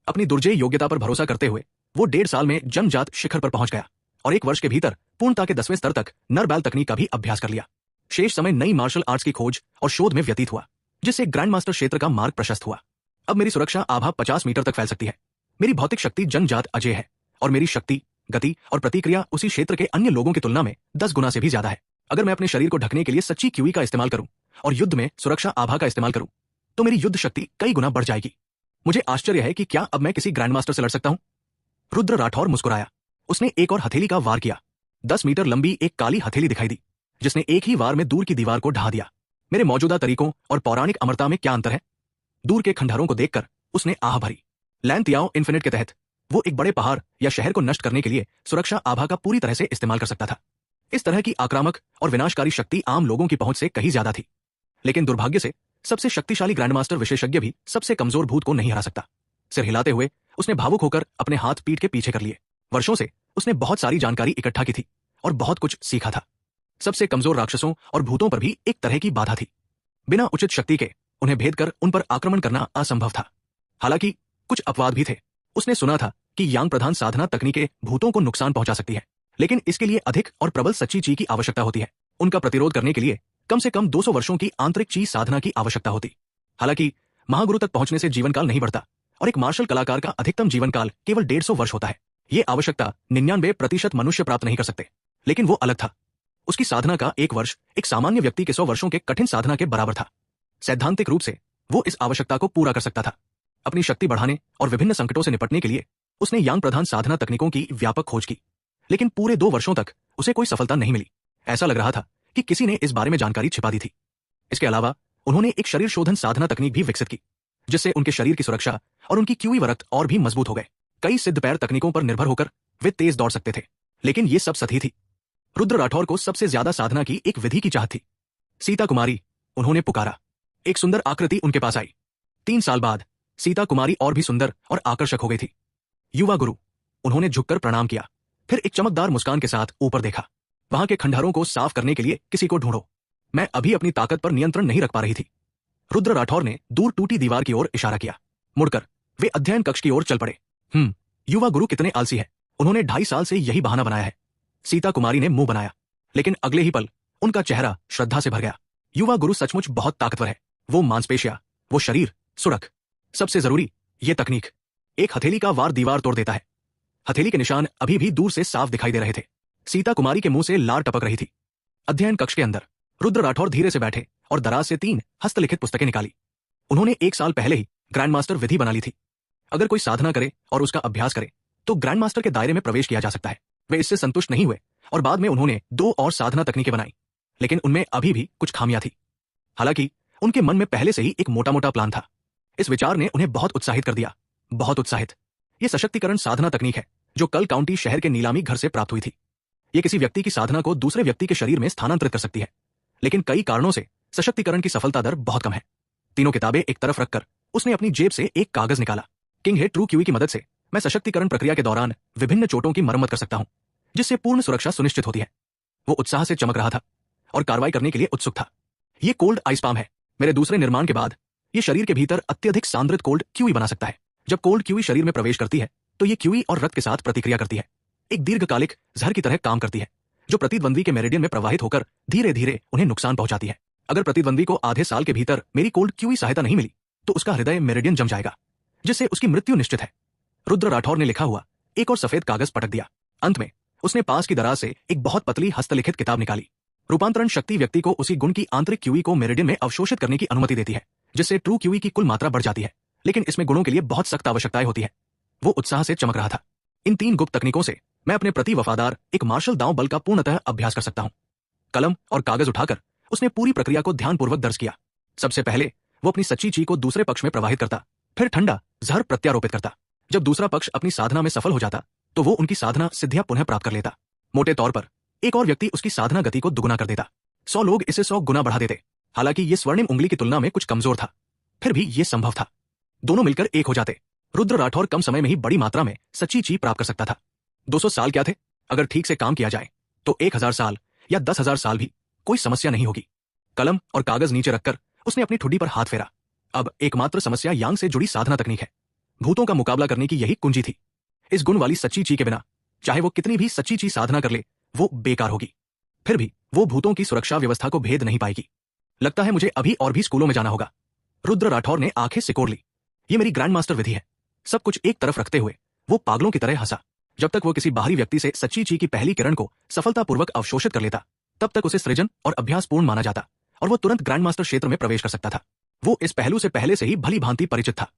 अपनी दुर्जेय योग्यता पर भरोसा करते हुए वो 1.5 साल में जन्मजात शिखर पर पहुंच गया और 1 वर्ष के भीतर पूर्णता के 10वें स्तर तक नर बैल तकनीक का भी अभ्यास कर लिया। शेष समय नई मार्शल आर्ट्स की खोज और शोध में व्यतीत हुआ जिससे ग्रैंड मास्टर क्षेत्र का मार्ग प्रशस्त हुआ। अब मेरी सुरक्षा आभा 50 मीटर तक फैल सकती है। मेरी भौतिक शक्ति जन्मजात अजय है और मेरी शक्ति, गति और प्रतिक्रिया उसी क्षेत्र के अन्य लोगों की तुलना में 10 गुना से भी ज्यादा है। अगर मैं अपने शरीर को ढकने के लिए सच्ची क्यूई का इस्तेमाल करूं और युद्ध में सुरक्षा आभा का इस्तेमाल करूं तो मेरी युद्ध शक्ति कई गुना बढ़ जाएगी। मुझे आश्चर्य है कि क्या अब मैं किसी ग्रैंड मास्टर से लड़ सकता हूं। रुद्र राठौर मुस्कुराया। उसने एक और हथेली का वार किया। 10 मीटर लंबी एक काली हथेली दिखाई दी जिसने एक ही वार में दूर की दीवार को ढहा दिया। मेरे मौजूदा तरीकों और पौराणिक अमरता में क्या अंतर है। दूर के खंडहरों को देखकर उसने आह भरी। लैन तियाओ इन्फिनिट के तहत वो एक बड़े पहाड़ या शहर को नष्ट करने के लिए सुरक्षा आभा का पूरी तरह से इस्तेमाल कर सकता था। इस तरह की आक्रामक और विनाशकारी शक्ति आम लोगों की पहुंच से कहीं ज्यादा थी। लेकिन दुर्भाग्य से सबसे शक्तिशाली ग्रैंडमास्टर विशेषज्ञ भी सबसे कमजोर भूत को नहीं हरा सकता। सिर हिलाते हुए उसने भावुक होकर अपने हाथ पीठ के पीछे कर लिए। वर्षों से उसने बहुत सारी जानकारी इकट्ठा की थी और बहुत कुछ सीखा था। सबसे कमजोर राक्षसों और भूतों पर भी एक तरह की बाधा थी। बिना उचित शक्ति के उन्हें भेद कर उन पर आक्रमण करना असंभव था। हालांकि कुछ अपवाद भी थे। उसने सुना था कि यांग प्रधान साधना तकनीकें भूतों को नुकसान पहुंचा सकती है, लेकिन इसके लिए अधिक और प्रबल सच्ची ची की आवश्यकता होती है। उनका प्रतिरोध करने के लिए कम से कम 200 वर्षों की आंतरिक ची साधना की आवश्यकता होती। हालांकि महागुरु तक पहुंचने से जीवन काल नहीं बढ़ता और एक मार्शल कलाकार का अधिकतम जीवन काल केवल 150 वर्ष होता है। ये आवश्यकता 99% मनुष्य प्राप्त नहीं कर सकते, लेकिन वो अलग था। उसकी साधना का 1 वर्ष एक सामान्य व्यक्ति के 100 वर्षों के कठिन साधना के बराबर था। सैद्धांतिक रूप से वो इस आवश्यकता को पूरा कर सकता था। अपनी शक्ति बढ़ाने और विभिन्न संकटों से निपटने के लिए उसने यांग प्रधान साधना तकनीकों की व्यापक खोज की, लेकिन पूरे 2 वर्षों तक उसे कोई सफलता नहीं मिली। ऐसा लग रहा था कि किसी ने इस बारे में जानकारी छिपा दी थी। इसके अलावा उन्होंने एक शरीर शोधन साधना तकनीक भी विकसित की, जिससे उनके शरीर की सुरक्षा और उनकी क्यूई वरक्त और भी मजबूत हो गए। कई सिद्ध पैर तकनीकों पर निर्भर होकर वे तेज दौड़ सकते थे, लेकिन ये सब सती थी। रुद्र राठौर को सबसे ज्यादा साधना की एक विधि की चाहत थी। सीता कुमारी, उन्होंने पुकारा। एक सुंदर आकृति उनके पास आई। 3 साल बाद सीता कुमारी और भी सुंदर और आकर्षक हो गई थी। युवा गुरु, उन्होंने झुककर प्रणाम किया, फिर एक चमकदार मुस्कान के साथ ऊपर देखा। वहां के खंडहरों को साफ करने के लिए किसी को ढूंढो। मैं अभी अपनी ताकत पर नियंत्रण नहीं रख पा रही थी। रुद्र राठौर ने दूर टूटी दीवार की ओर इशारा किया। मुड़कर वे अध्ययन कक्ष की ओर चल पड़े। युवा गुरु कितने आलसी है, उन्होंने 2.5 साल से यही बहाना बनाया है। सीता कुमारी ने मुंह बनाया, लेकिन अगले ही पल उनका चेहरा श्रद्धा से भर गया। युवा गुरु सचमुच बहुत ताकतवर है। वो मांसपेशियां, वो शरीर, सुरख, सबसे जरूरी ये तकनीक। एक हथेली का वार दीवार तोड़ देता है। हथेली के निशान अभी भी दूर से साफ दिखाई दे रहे थे। सीता कुमारी के मुंह से लार टपक रही थी। अध्ययन कक्ष के अंदर रुद्र राठौर धीरे से बैठे और दराज से 3 हस्तलिखित पुस्तकें निकाली। उन्होंने 1 साल पहले ही ग्रैंड मास्टर विधि बना ली थी। अगर कोई साधना करे और उसका अभ्यास करे तो ग्रैंड मास्टर के दायरे में प्रवेश किया जा सकता है। वे इससे संतुष्ट नहीं हुए और बाद में उन्होंने 2 और साधना तकनीकें बनाई, लेकिन उनमें अभी भी कुछ खामियां थी। हालांकि उनके मन में पहले से ही एक मोटा मोटा प्लान था। इस विचार ने उन्हें बहुत उत्साहित कर दिया, बहुत उत्साहित। यह सशक्तिकरण साधना तकनीक है जो कल काउंटी शहर के नीलामी घर से प्राप्त हुई थी। यह किसी व्यक्ति की साधना को दूसरे व्यक्ति के शरीर में स्थानांतरित कर सकती है, लेकिन कई कारणों से सशक्तिकरण की सफलता दर बहुत कम है। तीनों किताबें एक तरफ रखकर उसने अपनी जेब से एक कागज निकाला। किंग हे ट्रू क्यूई की मदद से मैं सशक्तिकरण प्रक्रिया के दौरान विभिन्न चोटों की मरम्मत कर सकता हूं, जिससे पूर्ण सुरक्षा सुनिश्चित होती है। वो उत्साह से चमक रहा था और कार्रवाई करने के लिए उत्सुक था। ये कोल्ड आइस पाम है। मेरे दूसरे निर्माण के बाद ये शरीर के भीतर अत्यधिक सांद्रित कोल्ड क्यूई बना सकता है। जब कोल्ड क्यूई शरीर में प्रवेश करती है तो ये क्यूई और रक्त के साथ प्रतिक्रिया करती है। एक दीर्घकालिक जहर की तरह काम करती है, जो प्रतिद्वंद्वी के मेरिडियन में प्रवाहित होकर धीरे धीरे उन्हें नुकसान पहुंचाती है। अगर प्रतिद्वंद्वी को आधे साल के भीतर मेरी कोल्ड क्यूई सहायता नहीं मिली तो उसका हृदय मेरिडियन जम जाएगा, जिससे उसकी मृत्यु निश्चित है। रुद्र राठौर ने लिखा हुआ एक और सफेद कागज पटक दिया। अंत में उसने पास की दराज से एक बहुत पतली हस्तलिखित किताब निकाली। रूपांतरण शक्ति व्यक्ति को उसी गुण की आंतरिक क्यूई को मेरिडियन में अवशोषित करने की अनुमति देती है, जिससे ट्रू क्यूई की कुल मात्रा बढ़ जाती है, लेकिन इसमें गुणों के लिए बहुत सख्त आवश्यकताएं होती है। वो उत्साह से चमक रहा था। इन 3 गुप्त तकनीकों से मैं अपने प्रति वफादार एक मार्शल दांव बल का पूर्णतः अभ्यास कर सकता हूं। कलम और कागज उठाकर उसने पूरी प्रक्रिया को ध्यानपूर्वक दर्ज किया। सबसे पहले वो अपनी सच्ची ची को दूसरे पक्ष में प्रवाहित करता, फिर ठंडा जहर प्रत्यारोपित करता। जब दूसरा पक्ष अपनी साधना में सफल हो जाता तो वो उनकी साधना सिद्धियां पुनः प्राप्त कर लेता। मोटे तौर पर एक और व्यक्ति उसकी साधना गति को दुगुना कर देता। 100 लोग इसे 100 गुना बढ़ा देते। हालांकि ये स्वर्णिम उंगली की तुलना में कुछ कमजोर था, फिर भी ये संभव था। दोनों मिलकर एक हो जाते। रुद्र राठौर कम समय में ही बड़ी मात्रा में सच्ची ची प्राप्त कर सकता था। 200 साल क्या थे, अगर ठीक से काम किया जाए तो 1000 साल या 10,000 साल भी कोई समस्या नहीं होगी। कलम और कागज नीचे रखकर उसने अपनी ठुड्डी पर हाथ फेरा। अब एकमात्र समस्या यांग से जुड़ी साधना तकनीक है। भूतों का मुकाबला करने की यही कुंजी थी। इस गुण वाली सच्ची ची के बिना चाहे वो कितनी भी सच्ची ची साधना कर ले, वो बेकार होगी। फिर भी वो भूतों की सुरक्षा व्यवस्था को भेद नहीं पाएगी। लगता है मुझे अभी और भी स्कूलों में जाना होगा। रुद्र राठौर ने आंखें सिकोड़ ली। ये मेरी ग्रैंड मास्टर विधि है। सब कुछ एक तरफ रखते हुए वो पागलों की तरह हंसा। जब तक वो किसी बाहरी व्यक्ति से सच्ची ची की पहली किरण को सफलतापूर्वक अवशोषित कर लेता, तब तक उसे सृजन और अभ्यास पूर्ण माना जाता और वो तुरंत ग्रैंड मास्टर क्षेत्र में प्रवेश कर सकता था। वो इस पहलू से पहले से ही भली भांति परिचित था।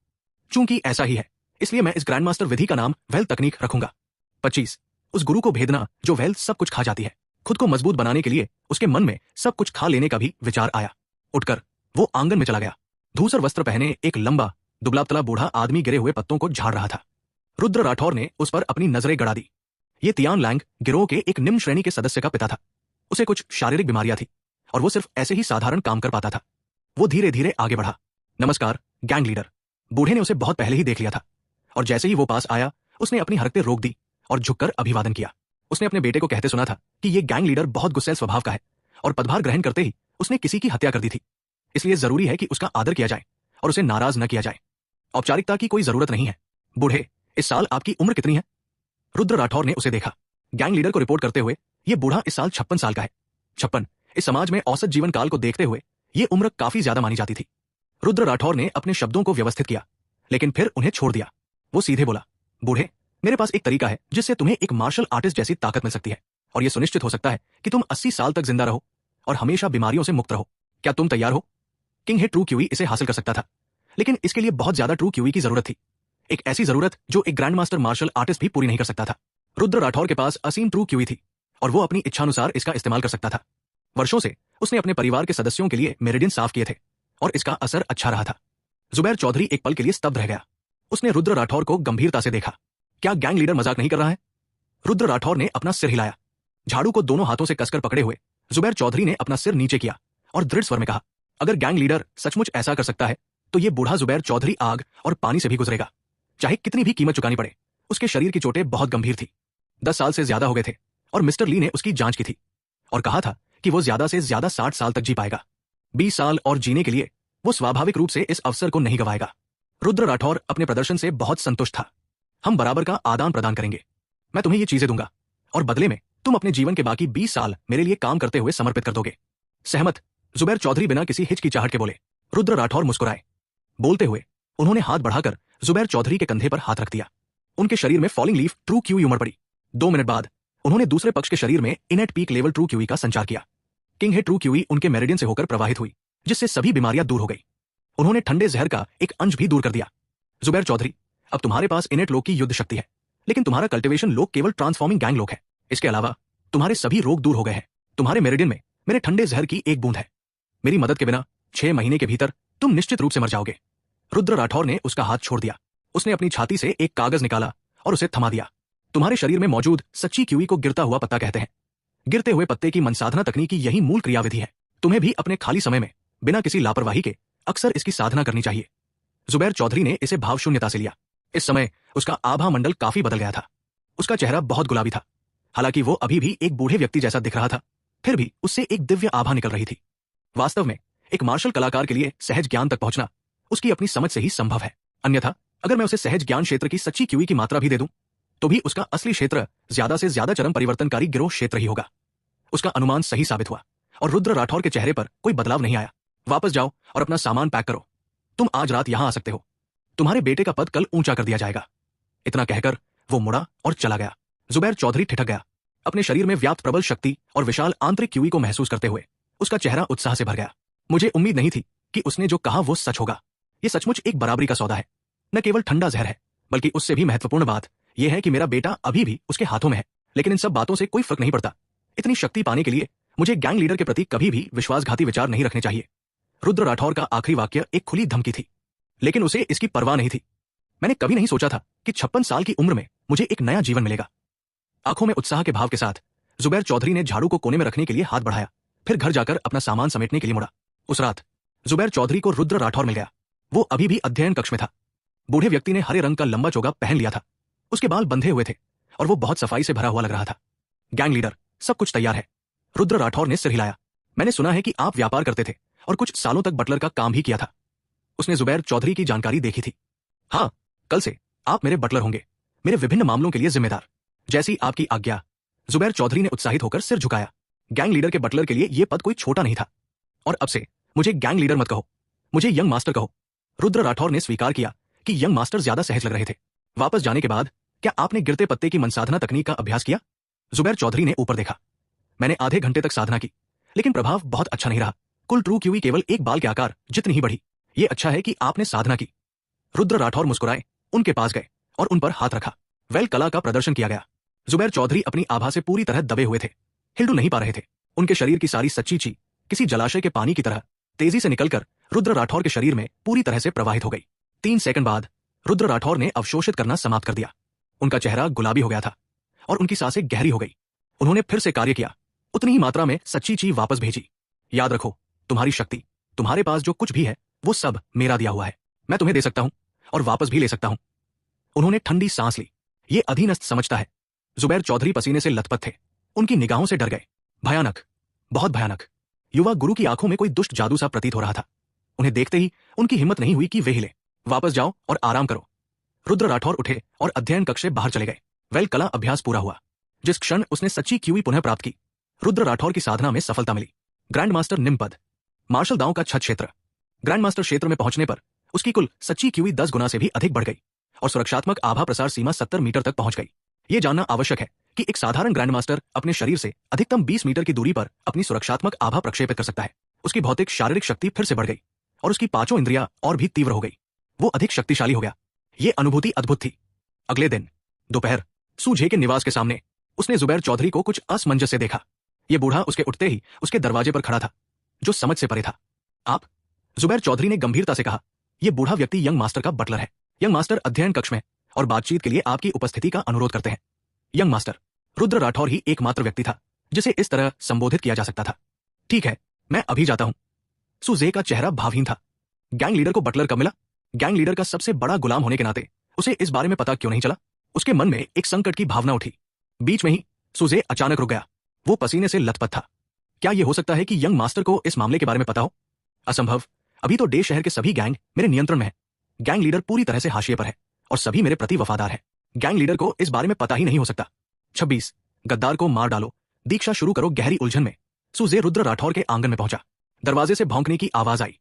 चूंकि ऐसा ही है, इसलिए मैं इस ग्रैंड मास्टर विधि का नाम वेल तकनीक रखूंगा। 25 उस गुरु को भेदना जो वेल सब कुछ खा जाती है। खुद को मजबूत बनाने के लिए उसके मन में सब कुछ खा लेने का भी विचार आया। उठकर वो आंगन में चला गया। धूसर वस्त्र पहने एक लंबा दुबला पतला बूढ़ा आदमी गिरे हुए पत्तों को झाड़ रहा था। रुद्र राठौर ने उस पर अपनी नजरें गड़ा दी। ये तियान लैंग गिरोह के एक निम्न श्रेणी के सदस्य का पिता था। उसे कुछ शारीरिक बीमारियां थी और वो सिर्फ ऐसे ही साधारण काम कर पाता था। वो धीरे धीरे आगे बढ़ा। नमस्कार गैंग लीडर। बूढ़े ने उसे बहुत पहले ही देख लिया था और जैसे ही वो पास आया उसने अपनी हरकतें रोक दी और झुककर अभिवादन किया। उसने अपने बेटे को कहते सुना था कि ये गैंग लीडर बहुत गुस्सैल स्वभाव का है और पदभार ग्रहण करते ही उसने किसी की हत्या कर दी थी। इसलिए जरूरी है कि उसका आदर किया जाए और उसे नाराज न किया जाए। औपचारिकता की कोई जरूरत नहीं है। बूढ़े, इस साल आपकी उम्र कितनी है? रुद्र राठौर ने उसे देखा। गैंग लीडर को रिपोर्ट करते हुए ये बूढ़ा इस साल 56 साल का है। 56 इस समाज में औसत जीवन काल को देखते हुए ये उम्र काफी ज्यादा मानी जाती थी। रुद्र राठौर ने अपने शब्दों को व्यवस्थित किया, लेकिन फिर उन्हें छोड़ दिया। वो सीधे बोला, बूढ़े, मेरे पास एक तरीका है जिससे तुम्हें एक मार्शल आर्टिस्ट जैसी ताकत मिल सकती है, और यह सुनिश्चित हो सकता है कि तुम 80 साल तक जिंदा रहो और हमेशा बीमारियों से मुक्त रहो। क्या तुम तैयार हो? किंग हे ट्रू क्यूई इसे हासिल कर सकता था, लेकिन इसके लिए बहुत ज्यादा ट्रू क्यूई की जरूरत थी। एक ऐसी जरूरत जो एक ग्रैंड मास्टर मार्शल आर्टिस्ट भी पूरी नहीं कर सकता था। रुद्र राठौर के पास असीम ट्रू क्यूई थी और वो अपनी इच्छानुसार इसका इस्तेमाल कर सकता था। वर्षों से उसने अपने परिवार के सदस्यों के लिए मेरिडियन साफ किए थे और इसका असर अच्छा रहा था। जुबैर चौधरी एक पल के लिए स्तब्ध रह गया। उसने रुद्र राठौर को गंभीरता से देखा। क्या गैंग लीडर मजाक नहीं कर रहा है? रुद्र राठौर ने अपना सिर हिलाया। झाड़ू को दोनों हाथों से कसकर पकड़े हुए जुबैर चौधरी ने अपना सिर नीचे किया और दृढ़ स्वर में कहा, अगर गैंग लीडर सचमुच ऐसा कर सकता है तो ये बूढ़ा जुबैर चौधरी आग और पानी से भी गुजरेगा, चाहे कितनी भी कीमत चुकानी पड़े। उसके शरीर की चोटें बहुत गंभीर थी। 10 साल से ज्यादा हो गए थे और मिस्टर ली ने उसकी जांच की थी और कहा था कि वो ज्यादा से ज्यादा 60 साल तक जी पाएगा। 20 साल और जीने के लिए वो स्वाभाविक रूप से इस अवसर को नहीं गवाएगा। रुद्र राठौर अपने प्रदर्शन से बहुत संतुष्ट था। हम बराबर का आदान प्रदान करेंगे। मैं तुम्हें ये चीजें दूंगा और बदले में तुम अपने जीवन के बाकी 20 साल मेरे लिए काम करते हुए समर्पित कर दोगे। सहमत? जुबैर चौधरी बिना किसी हिचकिचाहट के बोले। रुद्र राठौर मुस्कुराए। बोलते हुए उन्होंने हाथ बढ़ाकर जुबैर चौधरी के कंधे पर हाथ रख दिया। उनके शरीर में फॉलिंग लीफ ट्रू क्यूई उमड़ पड़ी। 2 मिनट बाद उन्होंने दूसरे पक्ष के शरीर में इनेट पीक लेवल ट्रू क्यूई का संचार किया। किंग हे ट्रू क्यूई उनके मेरिडियन से होकर प्रवाहित हुई, जिससे सभी बीमारियां दूर हो गई। उन्होंने ठंडे जहर का एक अंश भी दूर कर दिया। जुबैर चौधरी, अब तुम्हारे पास इनेट लोक की युद्ध शक्ति है, लेकिन तुम्हारा कल्टिवेशन लोक केवल ट्रांसफॉर्मिंग गैंग लोक है। इसके अलावा तुम्हारे सभी रोग दूर हो गए हैं। तुम्हारे मेरिडियन में मेरे ठंडे जहर की एक बूंद है। मेरी मदद के बिना 6 महीने के भीतर तुम निश्चित रूप से मर जाओगे। रुद्र राठौर ने उसका हाथ छोड़ दिया। उसने अपनी छाती से एक कागज निकाला और उसे थमा दिया। तुम्हारे शरीर में मौजूद सच्ची क्यूई को गिरता हुआ पत्ता कहते हैं। गिरते हुए पत्ते की मनसाधना तकनीक की यही मूल क्रियाविधि है। तुम्हें भी अपने खाली समय में बिना किसी लापरवाही के अक्सर इसकी साधना करनी चाहिए। जुबैर चौधरी ने इसे भावशून्यता से लिया। इस समय उसका आभा मंडल काफी बदल गया था। उसका चेहरा बहुत गुलाबी था। हालांकि वो अभी भी एक बूढ़े व्यक्ति जैसा दिख रहा था, फिर भी उससे एक दिव्य आभा निकल रही थी। वास्तव में एक मार्शल कलाकार के लिए सहज ज्ञान तक पहुंचना उसकी अपनी समझ से ही संभव है। अन्यथा अगर मैं उसे सहज ज्ञान क्षेत्र की सच्ची क्यूई की मात्रा भी दे दूं, तो भी उसका असली क्षेत्र ज्यादा से ज्यादा चरम परिवर्तनकारी गिरोह क्षेत्र ही होगा। उसका अनुमान सही साबित हुआ और रुद्र राठौर के चेहरे पर कोई बदलाव नहीं आया। वापस जाओ और अपना सामान पैक करो। तुम आज रात यहां आ सकते हो। तुम्हारे बेटे का पद कल ऊंचा कर दिया जाएगा। इतना कहकर वो मुड़ा और चला गया। जुबैर चौधरी ठिठक गया। अपने शरीर में व्याप्त प्रबल शक्ति और विशाल आंतरिक क्यूई को महसूस करते हुए उसका चेहरा उत्साह से भर गया। मुझे उम्मीद नहीं थी कि उसने जो कहा वो सच होगा। ये सचमुच एक बराबरी का सौदा है। न केवल ठंडा जहर है, बल्कि उससे भी महत्वपूर्ण बात यह है कि मेरा बेटा अभी भी उसके हाथों में है। लेकिन इन सब बातों से कोई फर्क नहीं पड़ता। इतनी शक्ति पाने के लिए मुझे गैंग लीडर के प्रति कभी भी विश्वासघाती विचार नहीं रखने चाहिए। रुद्र राठौर का आखिरी वाक्य एक खुली धमकी थी, लेकिन उसे इसकी परवाह नहीं थी। मैंने कभी नहीं सोचा था कि 56 साल की उम्र में मुझे एक नया जीवन मिलेगा। आंखों में उत्साह के भाव के साथ जुबैर चौधरी ने झाड़ू को कोने में रखने के लिए हाथ बढ़ाया, फिर घर जाकर अपना सामान समेटने के लिए मुड़ा। उस रात जुबैर चौधरी को रुद्र राठौर मिल गया। वो अभी भी अध्ययन कक्ष में था। बूढ़े व्यक्ति ने हरे रंग का लंबा चोगा पहन लिया था। उसके बाल बंधे हुए थे और वो बहुत सफाई से भरा हुआ लग रहा था। गैंग लीडर, सब कुछ तैयार है। रुद्र राठौर ने सिर हिलाया। मैंने सुना है कि आप व्यापार करते थे और कुछ सालों तक बटलर का काम भी किया था। उसने जुबैर चौधरी की जानकारी देखी थी। हाँ, कल से आप मेरे बटलर होंगे, मेरे विभिन्न मामलों के लिए जिम्मेदार। जैसी आपकी आज्ञा। जुबैर चौधरी ने उत्साहित होकर सिर झुकाया। गैंग लीडर के बटलर के लिए यह पद कोई छोटा नहीं था। और अब से मुझे गैंग लीडर मत कहो, मुझे यंग मास्टर कहो। रुद्र राठौर ने स्वीकार किया कि यंग मास्टर ज्यादा सहज लग रहे थे। वापस जाने के बाद क्या आपने गिरते पत्ते की मनसाधना तकनीक का अभ्यास किया? जुबैर चौधरी ने ऊपर देखा। मैंने आधे घंटे तक साधना की, लेकिन प्रभाव बहुत अच्छा नहीं रहा। कुल ट्रू क्यूई केवल एक बाल के आकार जितनी ही बढ़ी। ये अच्छा है कि आपने साधना की। रुद्र राठौर मुस्कुराए, उनके पास गए और उन पर हाथ रखा। वेल कला का प्रदर्शन किया गया। जुबैर चौधरी अपनी आभा से पूरी तरह दबे हुए थे, हिलडुल नहीं पा रहे थे। उनके शरीर की सारी सच्ची ची किसी जलाशय के पानी की तरह तेजी से निकलकर रुद्र राठौर के शरीर में पूरी तरह से प्रवाहित हो गई। 3 सेकंड बाद रुद्र राठौर ने अवशोषित करना समाप्त कर दिया। उनका चेहरा गुलाबी हो गया था और उनकी सांसें गहरी हो गई। उन्होंने फिर से कार्य किया, उतनी ही मात्रा में सच्ची ची वापस भेजी। याद रखो, तुम्हारी शक्ति, तुम्हारे पास जो कुछ भी है वो सब मेरा दिया हुआ है। मैं तुम्हें दे सकता हूं और वापस भी ले सकता हूं। उन्होंने ठंडी सांस ली। ये अधीनस्थ समझता है। जुबैर चौधरी पसीने से लथपथ थे। उनकी निगाहों से डर गए। भयानक, बहुत भयानक। युवा गुरु की आंखों में कोई दुष्ट जादू सा प्रतीत हो रहा था। उन्हें देखते ही उनकी हिम्मत नहीं हुई कि वे हिले। वापस जाओ और आराम करो। रुद्र राठौर उठे और अध्ययन कक्ष से बाहर चले गए। वेल कला अभ्यास पूरा हुआ। जिस क्षण उसने सच्ची क्यूई पुनः प्राप्त की, रुद्र राठौर की साधना में सफलता मिली। ग्रैंड मास्टर निम्न पद, मार्शल दांव का छत क्षेत्र, ग्रैंड मास्टर क्षेत्र में पहुंचने पर उसकी कुल सच्ची क्यूई 10 गुना से भी अधिक बढ़ गई और सुरक्षात्मक आभा प्रसार सीमा 70 मीटर तक पहुंच गई। यह जानना आवश्यक है कि एक साधारण ग्रैंड मास्टर अपने शरीर से अधिकतम 20 मीटर की दूरी पर अपनी सुरक्षात्मक आभा प्रक्षेपित कर सकता है। उसकी भौतिक शारीरिक शक्ति फिर से बढ़ गई और उसकी पांचों इंद्रियां और भी तीव्र हो गई। वो अधिक शक्तिशाली हो गया। ये अनुभूति अद्भुत थी। अगले दिन दोपहर सू झे के निवास के सामने उसने जुबैर चौधरी को कुछ असमंजस से देखा। ये बूढ़ा उसके उठते ही उसके दरवाजे पर खड़ा था, जो समझ से परे था। आप? जुबैर चौधरी ने गंभीरता से कहा। यह बूढ़ा व्यक्ति यंग मास्टर का बटलर है। यंग मास्टर अध्ययन कक्ष में और बातचीत के लिए आपकी उपस्थिति का अनुरोध करते हैं। यंग मास्टर रुद्र राठौर ही एकमात्र व्यक्ति था जिसे इस तरह संबोधित किया जा सकता था। ठीक है, मैं अभी जाता हूं। सू झे का चेहरा भावहीन था। गैंग लीडर को बटलर कब मिला? गैंग लीडर का सबसे बड़ा गुलाम होने के नाते उसे इस बारे में पता क्यों नहीं चला? उसके मन में एक संकट की भावना उठी। बीच में ही सू झे अचानक रुक गया। वो पसीने से लथपथ था। क्या यह हो सकता है कि यंग मास्टर को इस मामले के बारे में पता हो? असंभव। अभी तो डे शहर के सभी गैंग मेरे नियंत्रण में है। गैंग लीडर पूरी तरह से हाशिए पर है और सभी मेरे प्रति वफादार है। गैंग लीडर को इस बारे में पता ही नहीं हो सकता। 26 गद्दार को मार डालो, दीक्षा शुरू करो। गहरी उलझन में सू झे रुद्र राठौर के आंगन में पहुंचा। दरवाजे से भौंकने की आवाज आई।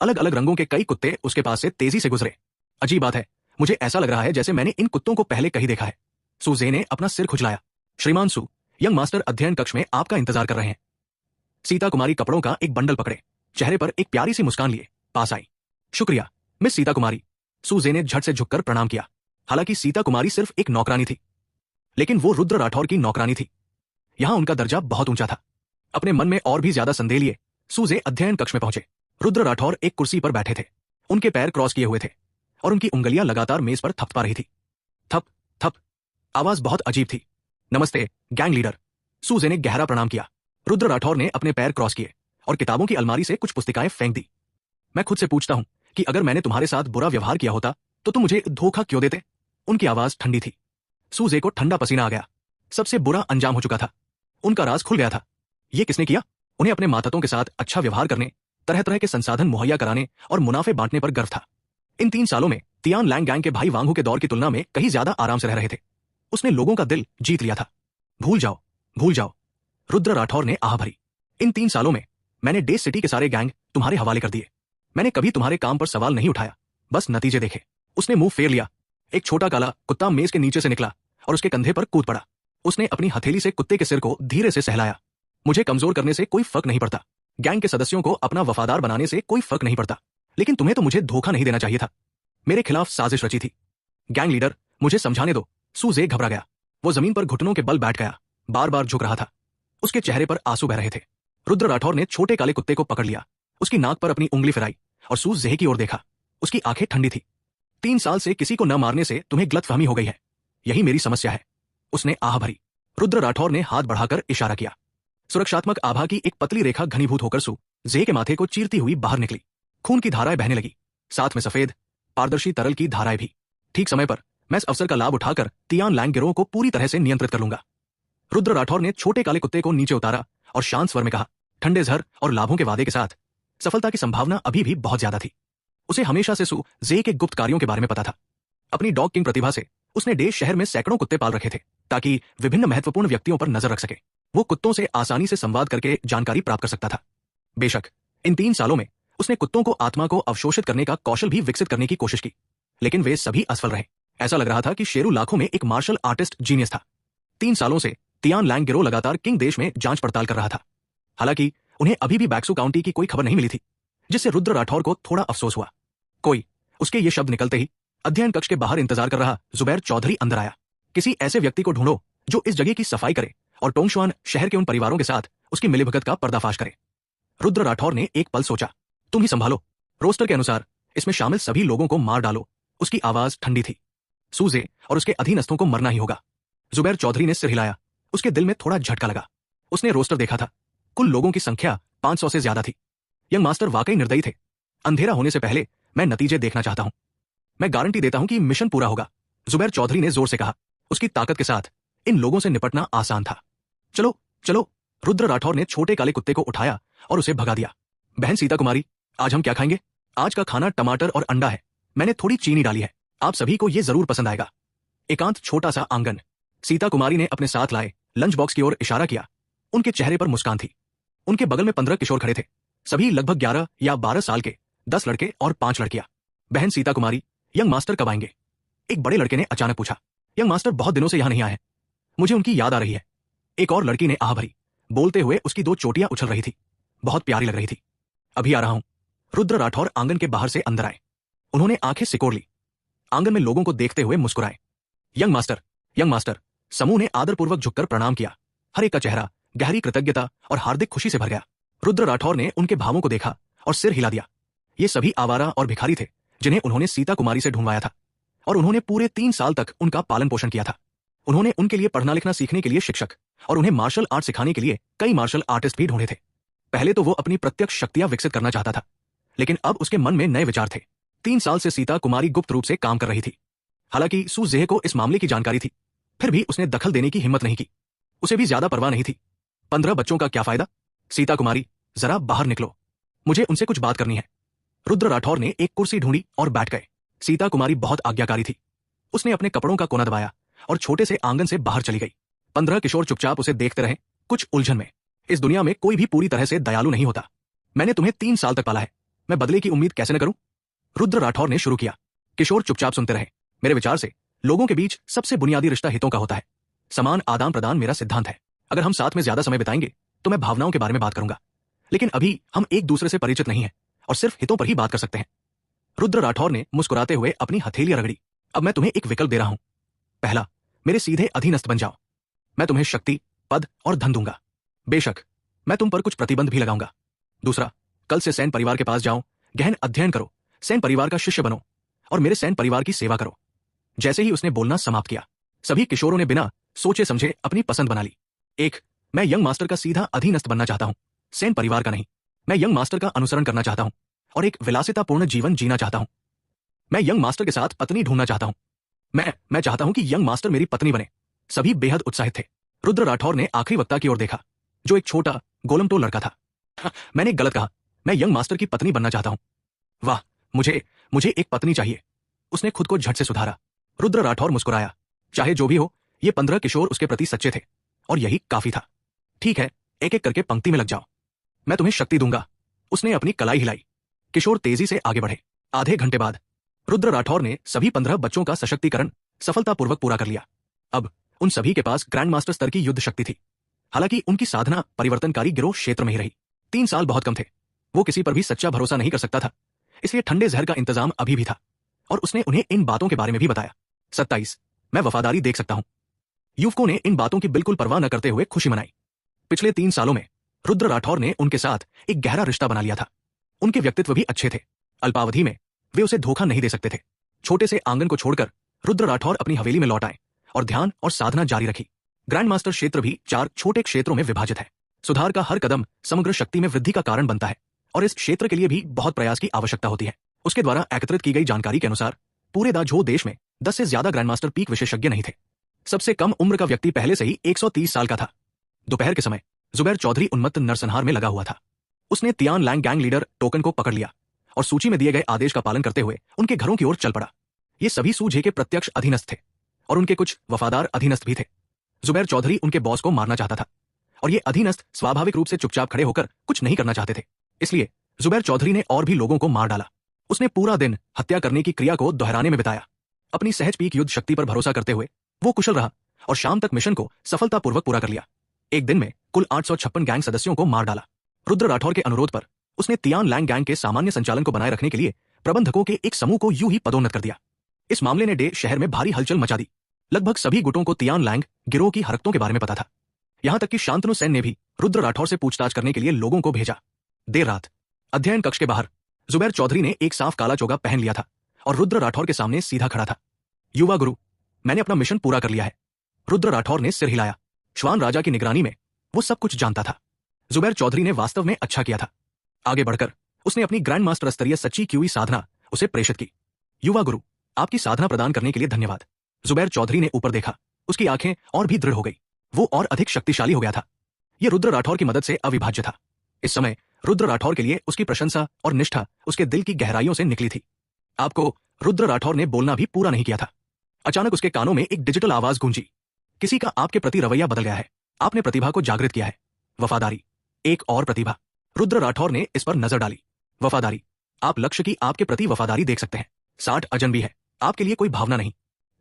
अलग अलग रंगों के कई कुत्ते उसके पास से तेजी से गुजरे। अजीब बात है, मुझे ऐसा लग रहा है जैसे मैंने इन कुत्तों को पहले कहीं देखा है। सू झे ने अपना सिर खुजलाया। श्रीमान सू, यंग मास्टर अध्ययन कक्ष में आपका इंतजार कर रहे हैं। सीता कुमारी कपड़ों का एक बंडल पकड़े, चेहरे पर एक प्यारी सी मुस्कान लिए पास आई। शुक्रिया मिस सीता कुमारी। सू झे ने झट से झुककर प्रणाम किया। हालांकि सीता कुमारी सिर्फ एक नौकरानी थी, लेकिन वो रुद्र राठौर की नौकरानी थी। यहां उनका दर्जा बहुत ऊंचा था। अपने मन में और भी ज्यादा संदेह लिए सू झे अध्ययन कक्ष में पहुंचे। रुद्र राठौर एक कुर्सी पर बैठे थे। उनके पैर क्रॉस किए हुए थे और उनकी उंगलियां लगातार मेज पर थपथपा रही थी। थप थप। आवाज बहुत अजीब थी। नमस्ते गैंग लीडर। सू झे ने गहरा प्रणाम किया। रुद्र राठौर ने अपने पैर क्रॉस किए और किताबों की अलमारी से कुछ पुस्तिकाएं फेंक दी। मैं खुद से पूछता हूं कि अगर मैंने तुम्हारे साथ बुरा व्यवहार किया होता तो तुम मुझे धोखा क्यों देते? उनकी आवाज ठंडी थी। सू झे को ठंडा पसीना आ गया। सबसे बुरा अंजाम हो चुका था। उनका राज खुल गया था। यह किसने किया? उन्हें अपने मातहतों के साथ अच्छा व्यवहार करने, तरह तरह के संसाधन मुहैया कराने और मुनाफे बांटने पर गर्व था। इन 3 सालों में तियान लैंग गैंग के भाई वांगू के दौर की तुलना में कहीं ज्यादा आराम से रह रहे थे। उसने लोगों का दिल जीत लिया था। भूल जाओ, भूल जाओ। रुद्र राठौर ने आह भरी। इन 3 सालों में मैंने डे सिटी के सारे गैंग तुम्हारे हवाले कर दिए। मैंने कभी तुम्हारे काम पर सवाल नहीं उठाया, बस नतीजे देखे। उसने मुंह फेर लिया। एक छोटा काला कुत्ता मेज के नीचे से निकला और उसके कंधे पर कूद पड़ा। उसने अपनी हथेली से कुत्ते के सिर को धीरे से सहलाया। मुझे कमजोर करने से कोई फर्क नहीं पड़ता, गैंग के सदस्यों को अपना वफादार बनाने से कोई फर्क नहीं पड़ता, लेकिन तुम्हें तो मुझे धोखा नहीं देना चाहिए था। मेरे खिलाफ साजिश रची थी। गैंग लीडर, मुझे समझाने दो। सू झे घबरा गया। वो जमीन पर घुटनों के बल बैठ गया, बार बार झुक रहा था। उसके चेहरे पर आंसू बह रहे थे। रुद्र राठौर ने छोटे काले कुत्ते को पकड़ लिया, उसकी नाक पर अपनी उंगली फिराई और सू झे की ओर देखा। उसकी आंखें ठंडी थी। 3 साल से किसी को न मारने से तुम्हें गलतफहमी हो गई है, यही मेरी समस्या है। उसने आह भरी। रुद्र राठौर ने हाथ बढ़ाकर इशारा किया। सुरक्षात्मक आभा की एक पतली रेखा घनीभूत होकर सू झे के माथे को चीरती हुई बाहर निकली। खून की धाराएं बहने लगी, साथ में सफेद पारदर्शी तरल की धाराएं भी। ठीक समय पर मैं इस अवसर का लाभ उठाकर तियान लैंग गिरोह को पूरी तरह से नियंत्रित कर लूंगा। रुद्र राठौर ने छोटे काले कुत्ते को नीचे उतारा और शांत स्वर में कहा, ठंडे झर और लाभों के वादे के साथ सफलता की संभावना अभी भी बहुत ज्यादा थी। उसे हमेशा से सू झे के गुप्त कार्यों के बारे में पता था। अपनी डॉग किंग प्रतिभा से उसने डे शहर में सैकड़ों कुत्ते पाल रखे थे ताकि विभिन्न महत्वपूर्ण व्यक्तियों पर नजर रख सके। वो कुत्तों से आसानी से संवाद करके जानकारी प्राप्त कर सकता था। बेशक इन 3 सालों में उसने कुत्तों को आत्मा को अवशोषित करने का कौशल भी विकसित करने की कोशिश की, लेकिन वे सभी असफल रहे। ऐसा लग रहा था कि शेरू लाखों में एक मार्शल आर्टिस्ट जीनियस था। 3 सालों से तियान लैंग गिरोह लगातार किंग देश में जांच पड़ताल कर रहा था। हालांकि उन्हें अभी भी बैक्सू काउंटी की कोई खबर नहीं मिली थी, जिससे रुद्र राठौर को थोड़ा अफसोस हुआ। कोई, उसके ये शब्द निकलते ही अध्ययन कक्ष के बाहर इंतजार कर रहा जुबैर चौधरी अंदर आया। किसी ऐसे व्यक्ति को ढूंढो जो इस जगह की सफाई करे और टोंगशुआन शहर के उन परिवारों के साथ उसकी मिलीभगत का पर्दाफाश करे। रुद्र राठौर ने एक पल सोचा। तुम ही संभालो। रोस्टर के अनुसार इसमें शामिल सभी लोगों को मार डालो। उसकी आवाज ठंडी थी। सू झे और उसके अधीनस्थों को मरना ही होगा। जुबैर चौधरी ने सिर हिलाया। उसके दिल में थोड़ा झटका लगा। उसने रोस्टर देखा था। कुल लोगों की संख्या 500 से ज्यादा थी। यंग मास्टर वाकई निर्दयी थे। अंधेरा होने से पहले मैं नतीजे देखना चाहता हूं। मैं गारंटी देता हूं कि मिशन पूरा होगा, जुबैर चौधरी ने जोर से कहा। उसकी ताकत के साथ इन लोगों से निपटना आसान था। चलो चलो। रुद्र राठौर ने छोटे काले कुत्ते को उठाया और उसे भगा दिया। बहन सीता कुमारी, आज हम क्या खाएंगे? आज का खाना टमाटर और अंडा है। मैंने थोड़ी चीनी डाली है। आप सभी को यह जरूर पसंद आएगा। एकांत छोटा सा आंगन। सीता कुमारी ने अपने साथ लाए लंच बॉक्स की ओर इशारा किया। उनके चेहरे पर मुस्कान थी। उनके बगल में 15 किशोर खड़े थे, सभी लगभग 11 या 12 साल के, 10 लड़के और 5 लड़कियां। बहन सीता कुमारी, यंग मास्टर कब आएंगे? एक बड़े लड़के ने अचानक पूछा। यंग मास्टर बहुत दिनों से यहां नहीं आए हैं, मुझे उनकी याद आ रही है। एक और लड़की ने आह भरी। बोलते हुए उसकी 2 चोटियां उछल रही थी, बहुत प्यारी लग रही थी। अभी आ रहा हूं। रुद्र राठौर आंगन के बाहर से अंदर आए। उन्होंने आंखें सिकोड़ ली। आंगन में लोगों को देखते हुए मुस्कुराए। Young master. समूह ने आदरपूर्वक झुककर प्रणाम किया। हर एक का चेहरा गहरी कृतज्ञता और हार्दिक खुशी से भर गया। रुद्र राठौर ने उनके भावों को देखा और सिर हिला दिया। ये सभी आवारा और भिखारी थे जिन्हें उन्होंने सीता कुमारी से ढूंढवाया था, और उन्होंने पूरे 3 साल तक उनका पालन पोषण किया था। उन्होंने उनके लिए पढ़ना लिखना सीखने के लिए शिक्षक और उन्हें मार्शल आर्ट सिखाने के लिए कई मार्शल आर्टिस्ट भी ढूंढे थे। पहले तो वो अपनी प्रत्यक्ष शक्तियां विकसित करना चाहता था, लेकिन अब उसके मन में नए विचार थे। 3 साल से सीता कुमारी गुप्त रूप से काम कर रही थी। हालांकि सू जेह को इस मामले की जानकारी थी, फिर भी उसने दखल देने की हिम्मत नहीं की। उसे भी ज्यादा परवाह नहीं थी। 15 बच्चों का क्या फायदा? सीता कुमारी, जरा बाहर निकलो, मुझे उनसे कुछ बात करनी है। रुद्र राठौर ने एक कुर्सी ढूंढी और बैठ गए। सीता कुमारी बहुत आज्ञाकारी थी। उसने अपने कपड़ों का कोना दबाया और छोटे से आंगन से बाहर चली गई। 15 किशोर चुपचाप उसे देखते रहे, कुछ उलझन में। इस दुनिया में कोई भी पूरी तरह से दयालु नहीं होता। मैंने तुम्हें 3 साल तक पाला है, मैं बदले की उम्मीद कैसे न करूं? रुद्र राठौर ने शुरू किया। किशोर चुपचाप सुनते रहे। मेरे विचार से लोगों के बीच सबसे बुनियादी रिश्ता हितों का होता है। समान आदान प्रदान मेरा सिद्धांत है। अगर हम साथ में ज्यादा समय बिताएंगे तो मैं भावनाओं के बारे में बात करूंगा, लेकिन अभी हम एक दूसरे से परिचित नहीं है और सिर्फ हितों पर ही बात कर सकते हैं। रुद्र राठौर ने मुस्कुराते हुए अपनी हथेलियां रगड़ी। अब मैं तुम्हें एक विकल्प दे रहा हूं। पहला, मेरे सीधे अधीनस्थ बन जाओ। मैं तुम्हें शक्ति, पद और धन दूंगा। बेशक मैं तुम पर कुछ प्रतिबंध भी लगाऊंगा। दूसरा, कल से सैन परिवार के पास जाओ, गहन अध्ययन करो, सैन परिवार का शिष्य बनो और मेरे सैन परिवार की सेवा करो। जैसे ही उसने बोलना समाप्त किया, सभी किशोरों ने बिना सोचे समझे अपनी पसंद बना ली। 1, मैं यंग मास्टर का सीधा अधीनस्थ बनना चाहता हूं, सैन परिवार का नहीं। मैं यंग मास्टर का अनुसरण करना चाहता हूं और एक विलासितापूर्ण जीवन जीना चाहता हूं। मैं यंग मास्टर के साथ पत्नी ढूंढना चाहता हूं। मैं चाहता हूं कि यंग मास्टर मेरी पत्नी बने। सभी बेहद उत्साहित थे। रुद्र राठौर ने आखिरी वक्ता की ओर देखा, जो एक छोटा गोलमटोल लड़का था। मैंने गलत कहा, मैं यंग मास्टर की पत्नी बनना चाहता हूं। वाह, मुझे एक पत्नी चाहिए। उसने खुद को झट से सुधारा। रुद्र राठौर मुस्कुराया। चाहे जो भी हो, ये 15 किशोर उसके प्रति सच्चे थे और यही काफी था। ठीक है, एक एक करके पंक्ति में लग जाओ, मैं तुम्हें शक्ति दूंगा। उसने अपनी कलाई हिलाई। किशोर तेजी से आगे बढ़े। आधे घंटे बाद रुद्र राठौर ने सभी 15 बच्चों का सशक्तिकरण सफलतापूर्वक पूरा कर लिया। अब उन सभी के पास ग्रैंड मास्टर स्तर की युद्ध शक्ति थी। हालांकि उनकी साधना परिवर्तनकारी गिरोह क्षेत्र में ही रही। 3 साल बहुत कम थे। वो किसी पर भी सच्चा भरोसा नहीं कर सकता था, इसलिए ठंडे जहर का इंतजाम अभी भी था और उसने उन्हें इन बातों के बारे में भी बताया। 27, मैं वफादारी देख सकता हूं। युवकों ने इन बातों की बिल्कुल परवाह न करते हुए खुशी मनाई। पिछले 3 सालों में रुद्र राठौर ने उनके साथ एक गहरा रिश्ता बना लिया था। उनके व्यक्तित्व भी अच्छे थे। अल्पावधि में वे उसे धोखा नहीं दे सकते थे। छोटे से आंगन को छोड़कर रुद्र राठौर अपनी हवेली में लौट आए और ध्यान और साधना जारी रखी। ग्रैंड मास्टर क्षेत्र भी 4 छोटे क्षेत्रों में विभाजित है। सुधार का हर कदम समग्र शक्ति में वृद्धि का कारण बनता है और इस क्षेत्र के लिए भी बहुत प्रयास की आवश्यकता होती है। उसके द्वारा एकत्रित की गई जानकारी के अनुसार पूरे दाझो देश में 10 से ज्यादा ग्रैंड मास्टर पीक विशेषज्ञ नहीं थे। सबसे कम उम्र का व्यक्ति पहले से ही 130 साल का था। दोपहर के समय जुबैर चौधरी उन्मत्त नरसंहार में लगा हुआ था। उसने Tian Lang Gang leader token को पकड़ लिया और सूची में दिए गए आदेश का पालन करते हुए उनके घरों की ओर चल पड़ा। ये सभी सू जे के प्रत्यक्ष अधीनस्थ थे और उनके कुछ वफादार अधीनस्थ भी थे। जुबैर चौधरी उनके बॉस को मारना चाहता था और ये अधीनस्थ स्वाभाविक रूप से चुपचाप खड़े होकर कुछ नहीं करना चाहते थे। इसलिए जुबैर चौधरी ने और भी लोगों को मार डाला। उसने पूरा दिन हत्या करने की क्रिया को दोहराने में बिताया। अपनी सहज पीक युद्ध शक्ति पर भरोसा करते हुए वो कुशल रहा और शाम तक मिशन को सफलतापूर्वक पूरा कर लिया। एक दिन में कुल 856 गैंग सदस्यों को मार डाला। रुद्र राठौर के अनुरोध पर उसने तियान लैंग गैंग के सामान्य संचालन को बनाए रखने के लिए प्रबंधकों के एक समूह को यूं ही पदोन्नत कर दिया। इस मामले ने डे शहर में भारी हलचल मचा दी। लगभग सभी गुटों को तियान लैंग गिरोह की हरकतों के बारे में पता था। यहां तक कि शांतनु सेन ने भी रुद्र राठौर से पूछताछ करने के लिए लोगों को भेजा। देर रात अध्ययन कक्ष के बाहर जुबैर चौधरी ने एक साफ काला चोगा पहन लिया था और रुद्र राठौर के सामने सीधा खड़ा था। युवा गुरु, मैंने अपना मिशन पूरा कर लिया है। रुद्र राठौर ने सिर हिलाया। श्वान राजा की निगरानी में वो सब कुछ जानता था। जुबैर चौधरी ने वास्तव में अच्छा किया था। आगे बढ़कर उसने अपनी ग्रैंड मास्टर स्तरीय सच्ची क्यूई साधना उसे प्रेषित की। युवा गुरु, आपकी साधना प्रदान करने के लिए धन्यवाद। जुबैर चौधरी ने ऊपर देखा। उसकी आंखें और भी दृढ़ हो गई। वो और अधिक शक्तिशाली हो गया था। यह रुद्र राठौर की मदद से अविभाज्य था। इस समय रुद्र राठौर के लिए उसकी प्रशंसा और निष्ठा उसके दिल की गहराइयों से निकली थी। आपको, रुद्र राठौर ने बोलना भी पूरा नहीं किया था। अचानक उसके कानों में एक डिजिटल आवाज गूंजी। किसी का आपके प्रति रवैया बदल गया है। आपने प्रतिभा को जागृत किया है। वफादारी, एक और प्रतिभा। रुद्र राठौर ने इस पर नजर डाली। वफादारी, आप लक्ष्य की आपके प्रति वफादारी देख सकते हैं। 60 अजनबी है, आपके लिए कोई भावना नहीं।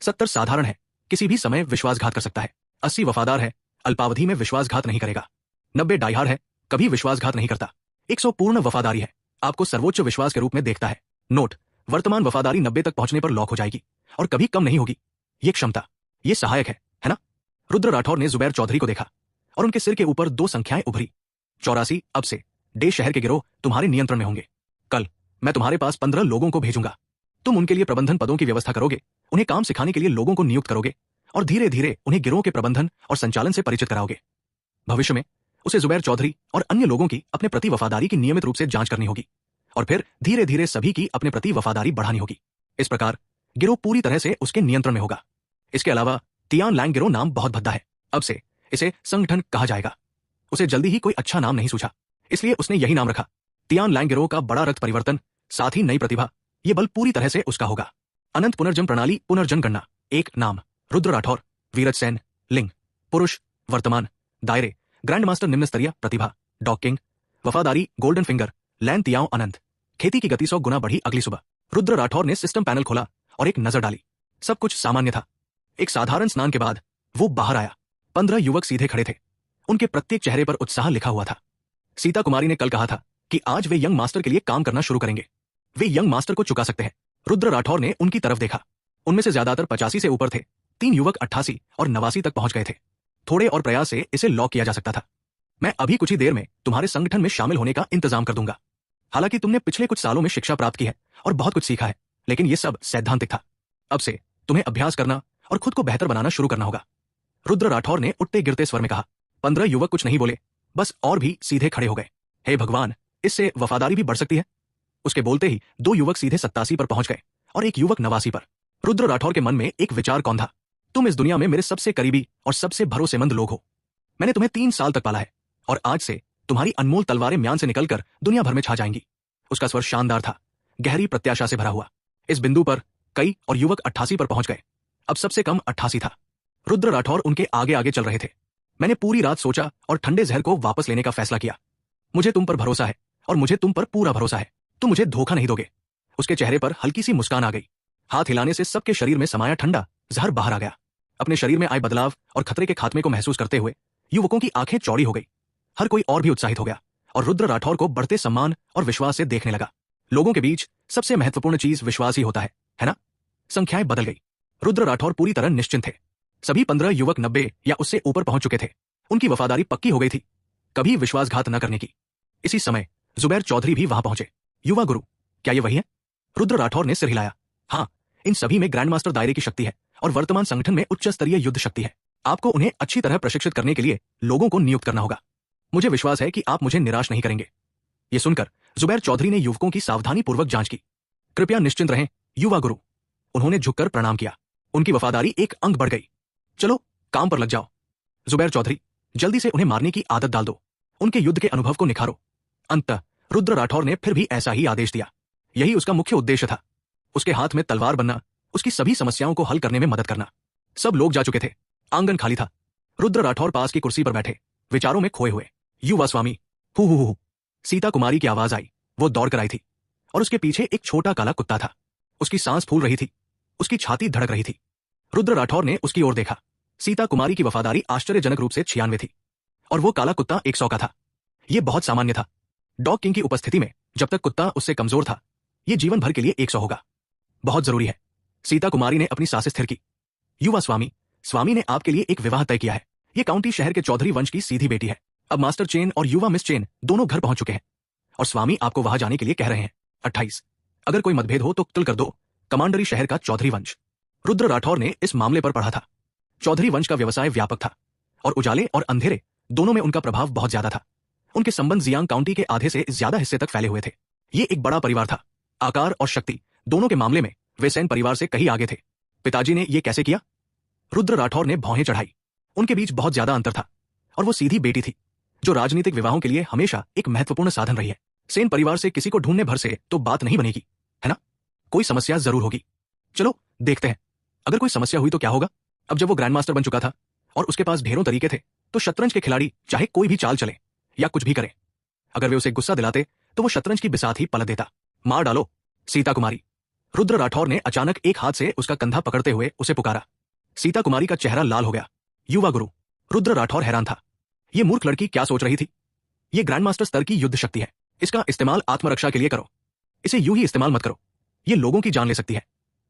70 साधारण है, किसी भी समय विश्वासघात कर सकता है। 80 वफादार है, अल्पावधि में विश्वासघात नहीं करेगा। 90 डाइहार्ड है, कभी विश्वासघात नहीं करता। 100 पूर्ण वफादारी है, आपको सर्वोच्च विश्वास के रूप में देखता है। नोट, वर्तमान वफादारी 90 तक पहुंचने पर लॉक हो जाएगी और कभी कम नहीं होगी। ये क्षमता, ये सहायक है ना? रुद्र राठौर ने जुबैर चौधरी को देखा और उनके सिर के ऊपर 2 संख्याएं उभरी। 84 अब से डे शहर के गिरोह तुम्हारे नियंत्रण में होंगे। कल मैं तुम्हारे पास 15 लोगों को भेजूंगा। तुम उनके लिए प्रबंधन पदों की व्यवस्था करोगे, उन्हें काम सिखाने के लिए लोगों को नियुक्त करोगे और धीरे धीरे उन्हें गिरोह के प्रबंधन और संचालन से परिचित कराओगे। भविष्य में उसे जुबैर चौधरी और अन्य लोगों की अपने प्रति वफादारी की नियमित रूप से जांच करनी होगी और फिर धीरे धीरे सभी की अपने प्रति वफादारी बढ़ानी होगी। इस प्रकार गिरोह पूरी तरह से उसके नियंत्रण में होगा। इसके अलावा तियान लैंग गिरोह नाम बहुत भद्दा है, अब से इसे संगठन कहा जाएगा। उसे जल्दी ही कोई अच्छा नाम नहीं सूझा, इसलिए उसने यही नाम रखा। तियान लैंग गिरोह का बड़ा रक्त परिवर्तन, साथ ही नई प्रतिभा, ये बल पूरी तरह से उसका होगा। अनंत पुनर्जन्म प्रणाली पुनर्जनगणना। एक नाम रुद्र राठौर, वीरज सेन, लिंग, पुरुष, वर्तमान, दायरे, ग्रैंड मास्टर, निम्न स्तरीय प्रतिभा, डॉग किंग, वफादारी, गोल्डन फिंगर, लैन तियाओ अनंत। खेती की गति 100 गुना बढ़ी अगली सुबह। रुद्र राठौर ने सिस्टम पैनल खोला और एक नजर डाली। सब कुछ सामान्य था। एक साधारण स्नान के बाद वो बाहर आया। 15 युवक सीधे खड़े थे, उनके प्रत्येक चेहरे पर उत्साह लिखा हुआ था। सीता कुमारी ने कल कहा था कि आज वे यंग मास्टर के लिए काम करना शुरू करेंगे। वे यंग मास्टर को चुका सकते हैं। रुद्र राठौर ने उनकी तरफ देखा। उनमें से ज्यादातर 85 से ऊपर थे, 3 युवक 88 और 89 तक पहुंच गए थे। थोड़े और प्रयास से इसे लॉक किया जा सकता था। मैं अभी कुछ ही देर में तुम्हारे संगठन में शामिल होने का इंतजाम कर दूंगा। हालांकि तुमने पिछले कुछ सालों में शिक्षा प्राप्त की है और बहुत कुछ सीखा है, लेकिन यह सब सैद्धांतिक था। अब से तुम्हें अभ्यास करना और खुद को बेहतर बनाना शुरू करना होगा। रुद्र राठौर ने उठते गिरते स्वर में कहा। 15 युवक कुछ नहीं बोले, बस और भी सीधे खड़े हो गए। हे भगवान, इससे वफादारी भी बढ़ सकती है। उसके बोलते ही 2 युवक सीधे 87 पर पहुंच गए और एक युवक 89 पर। रुद्र राठौर के मन में एक विचार कौन था। तुम इस दुनिया में मेरे सबसे करीबी और सबसे भरोसेमंद लोग हो। मैंने तुम्हें 3 साल तक पाला है और आज से तुम्हारी अनमोल तलवारें म्यान से निकलकर दुनिया भर में छा जाएंगी। उसका स्वर शानदार था, गहरी प्रत्याशा से भरा हुआ। इस बिंदु पर कई और युवक 88 पर पहुंच गए। अब सबसे कम 88 था। रुद्र राठौर उनके आगे आगे चल रहे थे। मैंने पूरी रात सोचा और ठंडे जहर को वापस लेने का फैसला किया। मुझे तुम पर भरोसा है और मुझे तुम पर पूरा भरोसा है। तुम मुझे धोखा नहीं दोगे। उसके चेहरे पर हल्की सी मुस्कान आ गई। हाथ हिलाने से सबके शरीर में समाया ठंडा जहर बाहर आ गया। अपने शरीर में आए बदलाव और खतरे के खात्मे को महसूस करते हुए युवकों की आंखें चौड़ी हो गई। हर कोई और भी उत्साहित हो गया और रुद्र राठौर को बढ़ते सम्मान और विश्वास से देखने लगा। लोगों के बीच सबसे महत्वपूर्ण चीज विश्वास ही होता है ना? संख्याएं बदल गई। रुद्र राठौर पूरी तरह निश्चिंत थे। सभी 15 युवक 90 या उससे ऊपर पहुंच चुके थे। उनकी वफादारी पक्की हो गई थी, कभी विश्वासघात न करने की। इसी समय जुबैर चौधरी भी वहां पहुंचे। युवा गुरु, क्या ये वही है? रुद्र राठौर ने सिर हिलाया। हाँ, इन सभी में ग्रैंड मास्टर दायरे की शक्ति है और वर्तमान संगठन में उच्च स्तरीय युद्ध शक्ति है। आपको उन्हें अच्छी तरह प्रशिक्षित करने के लिए लोगों को नियुक्त करना होगा। मुझे विश्वास है कि आप मुझे निराश नहीं करेंगे। यह सुनकर जुबैर चौधरी ने युवकों की सावधानी पूर्वक जांच की। कृपया निश्चिंत रहें युवा गुरु। उन्होंने झुककर प्रणाम किया। उनकी वफादारी एक अंक बढ़ गई। चलो काम पर लग जाओ। जुबैर चौधरी, जल्दी से उन्हें मारने की आदत डाल दो। उनके युद्ध के अनुभव को निखारो। अंततः रुद्र राठौर ने फिर भी ऐसा ही आदेश दिया। यही उसका मुख्य उद्देश्य था। उसके हाथ में तलवार बनना, उसकी सभी समस्याओं को हल करने में मदद करना। सब लोग जा चुके थे। आंगन खाली था। रुद्र राठौर पास की कुर्सी पर बैठे, विचारों में खोए हुए। युवा स्वामी, हु। सीता कुमारी की आवाज आई। वो दौड़ कर आई थी और उसके पीछे एक छोटा काला कुत्ता था। उसकी सांस फूल रही थी, उसकी छाती धड़क रही थी। रुद्र राठौर ने उसकी ओर देखा। सीता कुमारी की वफादारी आश्चर्यजनक रूप से 96 थी और वो काला कुत्ता 100 का था। यह बहुत सामान्य था। डॉग किंग की उपस्थिति में जब तक कुत्ता उससे कमजोर था, यह जीवन भर के लिए 100 होगा। बहुत जरूरी है। सीता कुमारी ने अपनी सांसें स्थिर की। युवा स्वामी, स्वामी ने आपके लिए एक विवाह तय किया है। यह काउंटी शहर के चौधरी वंश की सीधी बेटी है। अब मास्टर चेन और युवा मिस चेन दोनों घर पहुंच चुके हैं और स्वामी आपको वहां जाने के लिए कह रहे हैं। 28। अगर कोई मतभेद हो तो कत्ल कर दो। कमांडरी शहर का चौधरी वंश। रुद्र राठौर ने इस मामले पर पढ़ा था। चौधरी वंश का व्यवसाय व्यापक था और उजाले और अंधेरे दोनों में उनका प्रभाव बहुत ज्यादा था। उनके संबंध जियांग काउंटी के आधे से ज्यादा हिस्से तक फैले हुए थे। ये एक बड़ा परिवार था। आकार और शक्ति दोनों के मामले में वे सेन परिवार से कहीं आगे थे। पिताजी ने यह कैसे किया? रुद्र राठौर ने भौहें चढ़ाई। उनके बीच बहुत ज्यादा अंतर था और वो सीधी बेटी थी, जो राजनीतिक विवाहों के लिए हमेशा एक महत्वपूर्ण साधन रही है। सेन परिवार से किसी को ढूंढने भर से तो बात नहीं बनेगी, है ना? कोई समस्या जरूर होगी। चलो देखते हैं। अगर कोई समस्या हुई तो क्या होगा? अब जब वो ग्रैंड मास्टर बन चुका था और उसके पास ढेरों तरीके थे, तो शतरंज के खिलाड़ी चाहे कोई भी चाल चले या कुछ भी करे, अगर वे उसे गुस्सा दिलाते तो वो शतरंज की बिसात ही पलट देता। मार डालो सीता कुमारी। रुद्र राठौर ने अचानक एक हाथ से उसका कंधा पकड़ते हुए उसे पुकारा। सीता कुमारी का चेहरा लाल हो गया। युवा गुरु रुद्र राठौर हैरान था। ये मूर्ख लड़की क्या सोच रही थी? ये ग्रैंड मास्टर स्तर की युद्ध शक्ति है। इसका इस्तेमाल आत्मरक्षा के लिए करो, इसे यूं ही इस्तेमाल मत करो, ये लोगों की जान ले सकती है।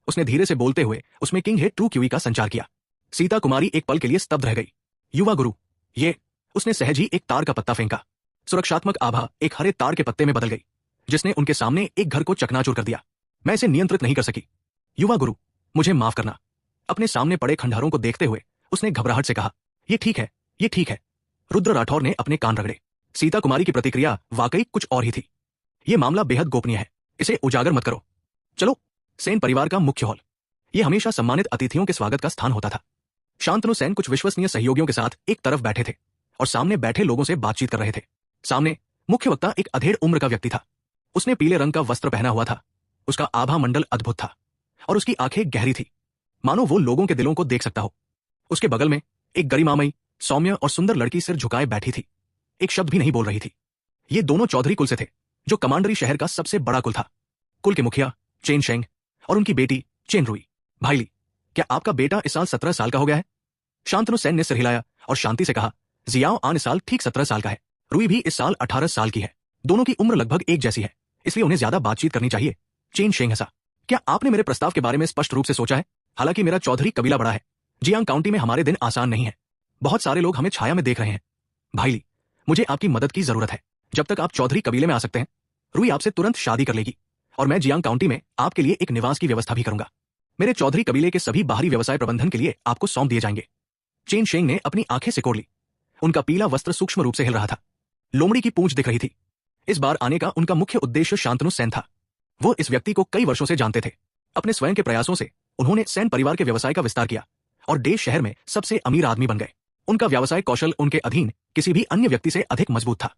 उसने धीरे से बोलते हुए उसमें किंग हेड ट्रू क्यूई का संचार किया। सीता कुमारी एक पल के लिए स्तब्ध रह गई। युवा गुरु, ये। उसने सहज ही एक तार का पत्ता फेंका। सुरक्षात्मक आभा एक हरे तार के पत्ते में बदल गई, जिसने उनके सामने एक घर को चकनाचूर कर दिया। मैं इसे नियंत्रित नहीं कर सकी। युवा गुरु, मुझे माफ करना। अपने सामने पड़े खंडहरों को देखते हुए उसने घबराहट से कहा, ये ठीक है, ये ठीक है। रुद्र राठौर ने अपने कान रगड़े। सीता कुमारी की प्रतिक्रिया वाकई कुछ और ही थी। यह मामला बेहद गोपनीय है, इसे उजागर मत करो। चलो। सेन परिवार का मुख्य हॉल। यह हमेशा सम्मानित अतिथियों के स्वागत का स्थान होता था। शांतनु सेन कुछ विश्वसनीय सहयोगियों के साथ एक तरफ बैठे थे और सामने बैठे लोगों से बातचीत कर रहे थे। सामने मुख्य वक्ता एक अधेड़ उम्र का व्यक्ति था। उसने पीले रंग का वस्त्र पहना हुआ था। उसका आभा मंडल अद्भुत था और उसकी आंखें गहरी थी, मानो वो लोगों के दिलों को देख सकता हो। उसके बगल में एक गरिमामयी, सौम्य और सुंदर लड़की सिर झुकाए बैठी थी, एक शब्द भी नहीं बोल रही थी। ये दोनों चौधरी कुल से थे, जो कमांडरी शहर का सबसे बड़ा कुल था। कुल के मुखिया चेन शेंग और उनकी बेटी चेन रुई। भाईली, क्या आपका बेटा इस साल 17 साल का हो गया है? शांतनु सेन ने सिर हिलाया और शांति से कहा, जियाओ आन इस साल ठीक 17 साल का है। रुई भी इस साल 18 साल की है। दोनों की उम्र लगभग एक जैसी है, इसलिए उन्हें ज्यादा बातचीत करनी चाहिए। चेन शेंग हंसा। क्या आपने मेरे प्रस्ताव के बारे में स्पष्ट रूप से सोचा है? हालांकि मेरा चौधरी कबीला बड़ा है, जियांग काउंटी में हमारे दिन आसान नहीं है। बहुत सारे लोग हमें छाया में देख रहे हैं। भाईली, मुझे आपकी मदद की जरूरत है। जब तक आप चौधरी कबीले में आ सकते हैं, रुई आपसे तुरंत शादी कर लेगी और मैं जियांग काउंटी में आपके लिए एक निवास की व्यवस्था भी करूंगा। मेरे चौधरी कबीले के सभी बाहरी व्यवसाय प्रबंधन के लिए आपको सौंप दिए जाएंगे। चेन शेंग ने अपनी आंखें सिकोड़ ली। उनका पीला वस्त्र सूक्ष्म रूप से हिल रहा था। लोमड़ी की पूंछ दिख रही थी। इस बार आने का उनका मुख्य उद्देश्य शांतनु सेन था। वो इस व्यक्ति को कई वर्षों से जानते थे। अपने स्वयं के प्रयासों से उन्होंने सेन परिवार के व्यवसाय का विस्तार किया और देश शहर में सबसे अमीर आदमी बन गए। उनका व्यावसायिक कौशल उनके अधीन किसी भी अन्य व्यक्ति से अधिक मजबूत था।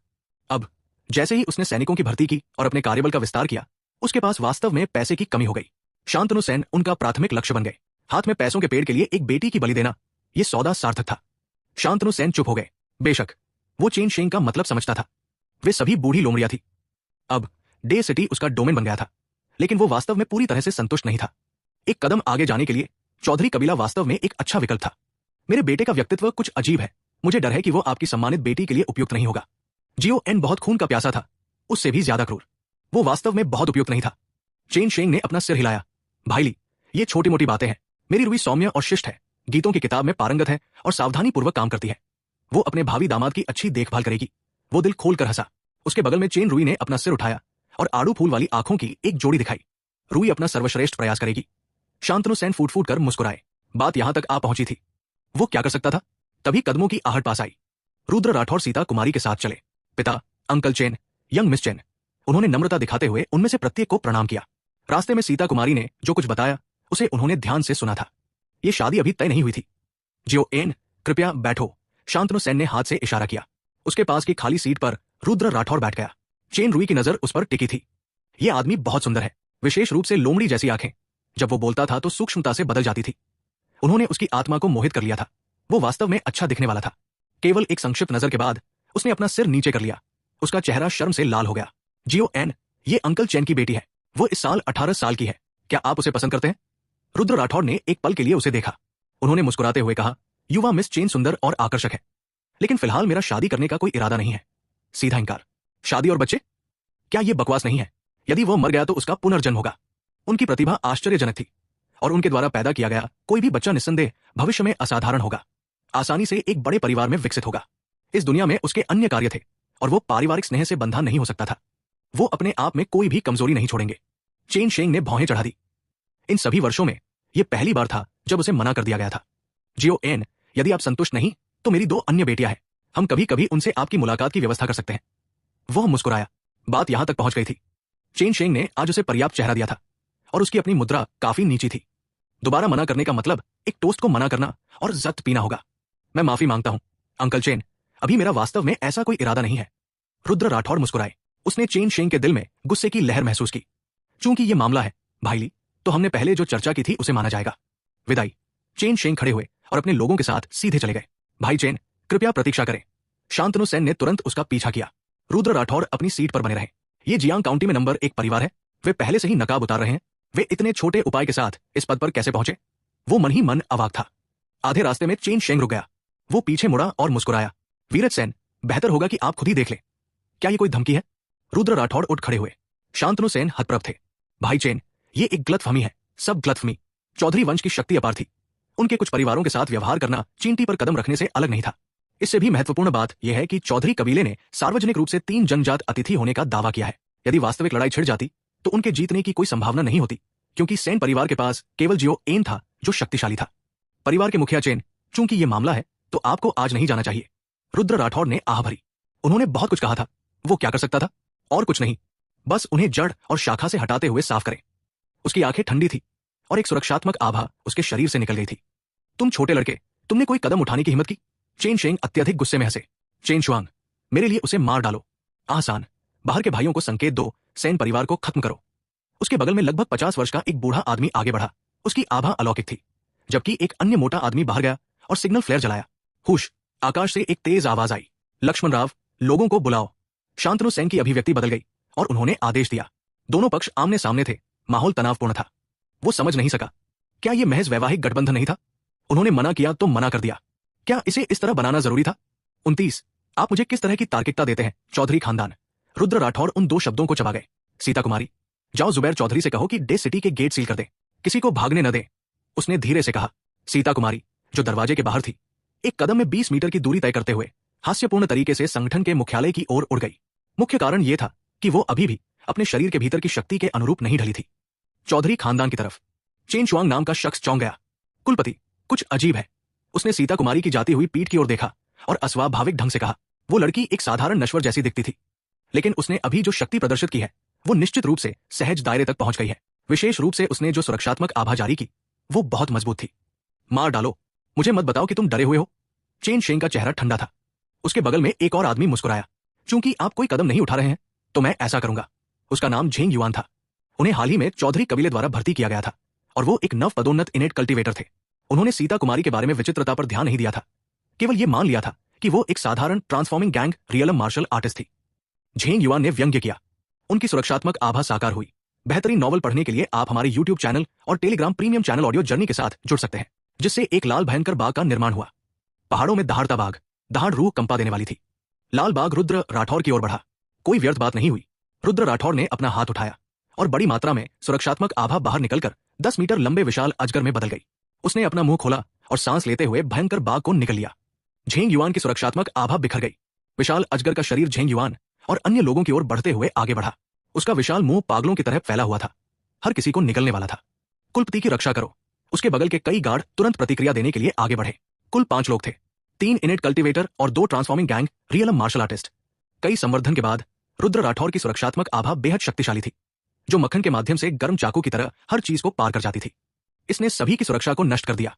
अब जैसे ही उसने सैनिकों की भर्ती की और अपने कार्यबल का विस्तार किया, उसके पास वास्तव में पैसे की कमी हो गई। शांतनु सेन उनका प्राथमिक लक्ष्य बन गए। हाथ में पैसों के पेड़ के लिए एक बेटी की बलि देना, यह सौदा सार्थक था। शांतनु सेन चुप हो गए। बेशक वो चेन शेंग का मतलब समझता था। वे सभी बूढ़ी लोमड़ियां थी। अब डे सिटी उसका डोमेन बन गया था, लेकिन वो वास्तव में पूरी तरह से संतुष्ट नहीं था। एक कदम आगे जाने के लिए चौधरी कबीला वास्तव में एक अच्छा विकल्प था। मेरे बेटे का व्यक्तित्व कुछ अजीब है। मुझे डर है कि वो आपकी सम्मानित बेटी के लिए उपयुक्त नहीं होगा। जियो एन बहुत खून का प्यासा था, उससे भी ज्यादा क्रूर। वो वास्तव में बहुत उपयुक्त नहीं था। चेन शेंग ने अपना सिर हिलाया। भाईली, ये छोटी मोटी बातें हैं। मेरी रुई सौम्य और शिष्ट है, गीतों की किताब में पारंगत है और सावधानी पूर्वक काम करती है। वो अपने भावी दामाद की अच्छी देखभाल करेगी। वो दिल खोलकर हंसा। उसके बगल में चेन रुई ने अपना सिर उठाया और आड़ू फूल वाली आंखों की एक जोड़ी दिखाई। रुई अपना सर्वश्रेष्ठ प्रयास करेगी। शांतनु सेन फूट फूट कर मुस्कुराए। बात यहां तक आ पहुंची थी। वो क्या कर सकता था? तभी कदमों की आहट पास आई। रुद्र राठौर सीता कुमारी के साथ चले। पिता, uncle chain, young miss chain. उन्होंने नम्रता दिखाते हुए उनमें से प्रत्येक को प्रणाम किया। रास्ते में सीता कुमारी ने जो कुछ बताया उसे उन्होंने ध्यान से सुना था। ये शादी अभी तय नहीं हुई थी। जियो एन, कृपया बैठो। शांतनु सेन ने हाथ से इशारा किया। उसके पास की खाली सीट पर रुद्र राठौर बैठ गया। चेन रुई की नजर उस पर टिकी थी। यह आदमी बहुत सुंदर है, विशेष रूप से लोमड़ी जैसी आंखें। जब वो बोलता था तो सूक्ष्मता से बदल जाती थी। उन्होंने उसकी आत्मा को मोहित कर लिया था। वो वास्तव में अच्छा दिखने वाला था। केवल एक संक्षिप्त नजर के बाद उसने अपना सिर नीचे कर लिया। उसका चेहरा शर्म से लाल हो गया। जियो एन, ये अंकल चेन की बेटी है। वो इस साल 18 साल की है। क्या आप उसे पसंद करते हैं? रुद्र राठौर ने एक पल के लिए उसे देखा। उन्होंने मुस्कुराते हुए कहा, युवा मिस चेन सुंदर और आकर्षक है, लेकिन फिलहाल मेरा शादी करने का कोई इरादा नहीं है। सीधा इंकार। शादी और बच्चे? क्या ये बकवास नहीं है? यदि वो मर गया तो उसका पुनर्जन्म होगा। उनकी प्रतिभा आश्चर्यजनक थी और उनके द्वारा पैदा किया गया कोई भी बच्चा निस्संदेह भविष्य में असाधारण होगा। आसानी से एक बड़े परिवार में विकसित होगा। इस दुनिया में उसके अन्य कार्य थे और वो पारिवारिक स्नेह से बंधा नहीं हो सकता था। वो अपने आप में कोई भी कमजोरी नहीं छोड़ेंगे। चेन शेंग ने भौहें चढ़ा दी। इन सभी वर्षों में यह पहली बार था जब उसे मना कर दिया गया था। जियो एन, यदि आप संतुष्ट नहीं तो मेरी 2 अन्य बेटियां हैं। हम कभी कभी उनसे आपकी मुलाकात की व्यवस्था कर सकते हैं। वह मुस्कुराया। बात यहां तक पहुंच गई थी। चेन शेंग ने आज उसे पर्याप्त चेहरा दिया था और उसकी अपनी मुद्रा काफी नीची थी। दोबारा मना करने का मतलब एक टोस्ट को मना करना और जख्त पीना होगा। मैं माफी मांगता हूं अंकल चेन, अभी मेरा वास्तव में ऐसा कोई इरादा नहीं है। रुद्र राठौर मुस्कुराए। उसने चेन शेंग के दिल में गुस्से की लहर महसूस की। चूंकि ये मामला है भाईली, तो हमने पहले जो चर्चा की थी उसे माना जाएगा। विदाई। चेन शेंग खड़े हुए और अपने लोगों के साथ सीधे चले गए। भाई चेन, कृपया प्रतीक्षा करें। शांतनु सेन ने तुरंत उसका पीछा किया। रुद्र राठौर अपनी सीट पर बने रहे। ये जियांग काउंटी में नंबर 1 परिवार है। वे पहले से ही नकाब उतार रहे हैं। वे इतने छोटे उपाय के साथ इस पद पर कैसे पहुंचे? वो मन ही मन अवाक था। आधे रास्ते में चेन शेंग रुक गया। वो पीछे मुड़ा और मुस्कुराया। वीरज सेन, बेहतर होगा कि आप खुद ही देख लें। क्या ये कोई धमकी है? रुद्र राठौड़ उठ खड़े हुए। शांतनु सेन हतप्रभ थे। भाई चेन, ये एक गलतफहमी है, सब गलतफहमी। चौधरी वंश की शक्ति अपार थी। उनके कुछ परिवारों के साथ व्यवहार करना चींटी पर कदम रखने से अलग नहीं था। इससे भी महत्वपूर्ण बात यह है कि चौधरी कबीले ने सार्वजनिक रूप से 3 जनजात अतिथि होने का दावा किया है। यदि वास्तविक लड़ाई छिड़ जाती तो उनके जीतने की कोई संभावना नहीं होती, क्योंकि सेन परिवार के पास केवल जियो एन था जो शक्तिशाली था। परिवार के मुखिया चेन, चूंकि ये मामला है तो आपको आज नहीं जाना चाहिए। रुद्र राठौड़ ने आह भरी। उन्होंने बहुत कुछ कहा था। वो क्या कर सकता था? और कुछ नहीं, बस उन्हें जड़ और शाखा से हटाते हुए साफ करें। उसकी आंखें ठंडी थी और एक सुरक्षात्मक आभा उसके शरीर से निकल गई थी। तुम छोटे लड़के, तुमने कोई कदम उठाने की हिम्मत की? चेन शेंग अत्यधिक गुस्से में हंसे। चेन शुआंग, मेरे लिए उसे मार डालो। आसान, बाहर के भाइयों को संकेत दो, सेन परिवार को खत्म करो। उसके बगल में लगभग 50 वर्ष का एक बूढ़ा आदमी आगे बढ़ा। उसकी आभा अलौकिक थी। जबकि एक अन्य मोटा आदमी बाहर गया और सिग्नल फ्लेयर जलाया। हुश! आकाश से एक तेज आवाज आई। लक्ष्मण राव, लोगों को बुलाओ। शांतनु सेन की अभिव्यक्ति बदल गई और उन्होंने आदेश दिया। दोनों पक्ष आमने सामने थे। माहौल तनावपूर्ण था। वो समझ नहीं सका, क्या यह महज वैवाहिक गठबंधन नहीं था? उन्होंने मना किया तो मना कर दिया। क्या इसे इस तरह बनाना जरूरी था? 29, आप मुझे किस तरह की तार्किकता देते हैं, चौधरी खानदान? रुद्र राठौड़ उन 2 शब्दों को चबा गए। सीता कुमारी, जाओ जुबैर चौधरी से कहो कि डे सिटी के गेट सील कर दे, किसी को भागने न दे। उसने धीरे से कहा। सीता कुमारी, जो दरवाजे के बाहर थी, एक कदम में 20 मीटर की दूरी तय करते हुए हास्यपूर्ण तरीके से संगठन के मुख्यालय की ओर उड़ गई। मुख्य कारण यह था कि वो अभी भी अपने शरीर के भीतर की शक्ति के अनुरूप नहीं ढली थी। चौधरी खानदान की तरफ चेन शुआंग नाम का शख्स चौंक गया। कुलपति, कुछ अजीब है। उसने सीता कुमारी की जाती हुई पीठ की ओर देखा और अस्वाभाविक ढंग से कहा। वो लड़की एक साधारण नश्वर जैसी दिखती थी, लेकिन उसने अभी जो शक्ति प्रदर्शित की है वो निश्चित रूप से सहज दायरे तक पहुंच गई है। विशेष रूप से उसने जो सुरक्षात्मक आभा जारी की वो बहुत मजबूत थी। मार डालो, मुझे मत बताओ कि तुम डरे हुए हो। चेन शेंग का चेहरा ठंडा था। उसके बगल में एक और आदमी मुस्कुराया। चूंकि आप कोई कदम नहीं उठा रहे हैं तो मैं ऐसा करूंगा। उसका नाम झेंग युआन था। उन्हें हाल ही में चौधरी कबीले द्वारा भर्ती किया गया था और वो एक नव पदोन्नत इनेट कल्टीवेटर थे। उन्होंने सीता कुमारी के बारे में विचित्रता पर ध्यान नहीं दिया था, केवल ये मान लिया था कि वो एक साधारण transforming gang realm martial artist थी। झेंग युआन ने व्यंग्य किया। उनकी सुरक्षात्मक आभा साकार हुई। बेहतरीन नॉवल पढ़ने के लिए आप हमारे YouTube चैनल और Telegram premium channel audio journey के साथ जुड़ सकते हैं, जिससे एक लाल भयंकर बाघ का निर्माण हुआ। पहाड़ों में दहाड़ता बाघ, दहाड़ रूह कंपा देने वाली थी। लाल बाघ रुद्र राठौड़ की ओर बढ़ा। कोई व्यर्थ बात नहीं हुई। रुद्र राठौड़ ने अपना हाथ उठाया और बड़ी मात्रा में सुरक्षात्मक आभा बाहर निकलकर 10 मीटर लंबे विशाल अजगर में बदल गई। उसने अपना मुंह खोला और सांस लेते हुए भयंकर बाघ को निकल लिया। झेंग युआन की सुरक्षात्मक आभा बिखर गई। विशाल अजगर का शरीर झेंग युआन और अन्य लोगों की ओर बढ़ते हुए आगे बढ़ा। उसका विशाल मुंह पागलों की तरह फैला हुआ था, हर किसी को निगलने वाला था। कुलपति की रक्षा करो। उसके बगल के कई गार्ड तुरंत प्रतिक्रिया देने के लिए आगे बढ़े। कुल 5 लोग थे, 3 इनेट कल्टीवेटर और 2 transforming gang realm martial artist. कई संवर्धन के बाद रुद्र राठौड़ की सुरक्षात्मक आभा बेहद शक्तिशाली थी, जो मक्खन के माध्यम से गर्म चाकू की तरह हर चीज को पार कर जाती थी। इसने सभी की सुरक्षा को नष्ट कर दिया।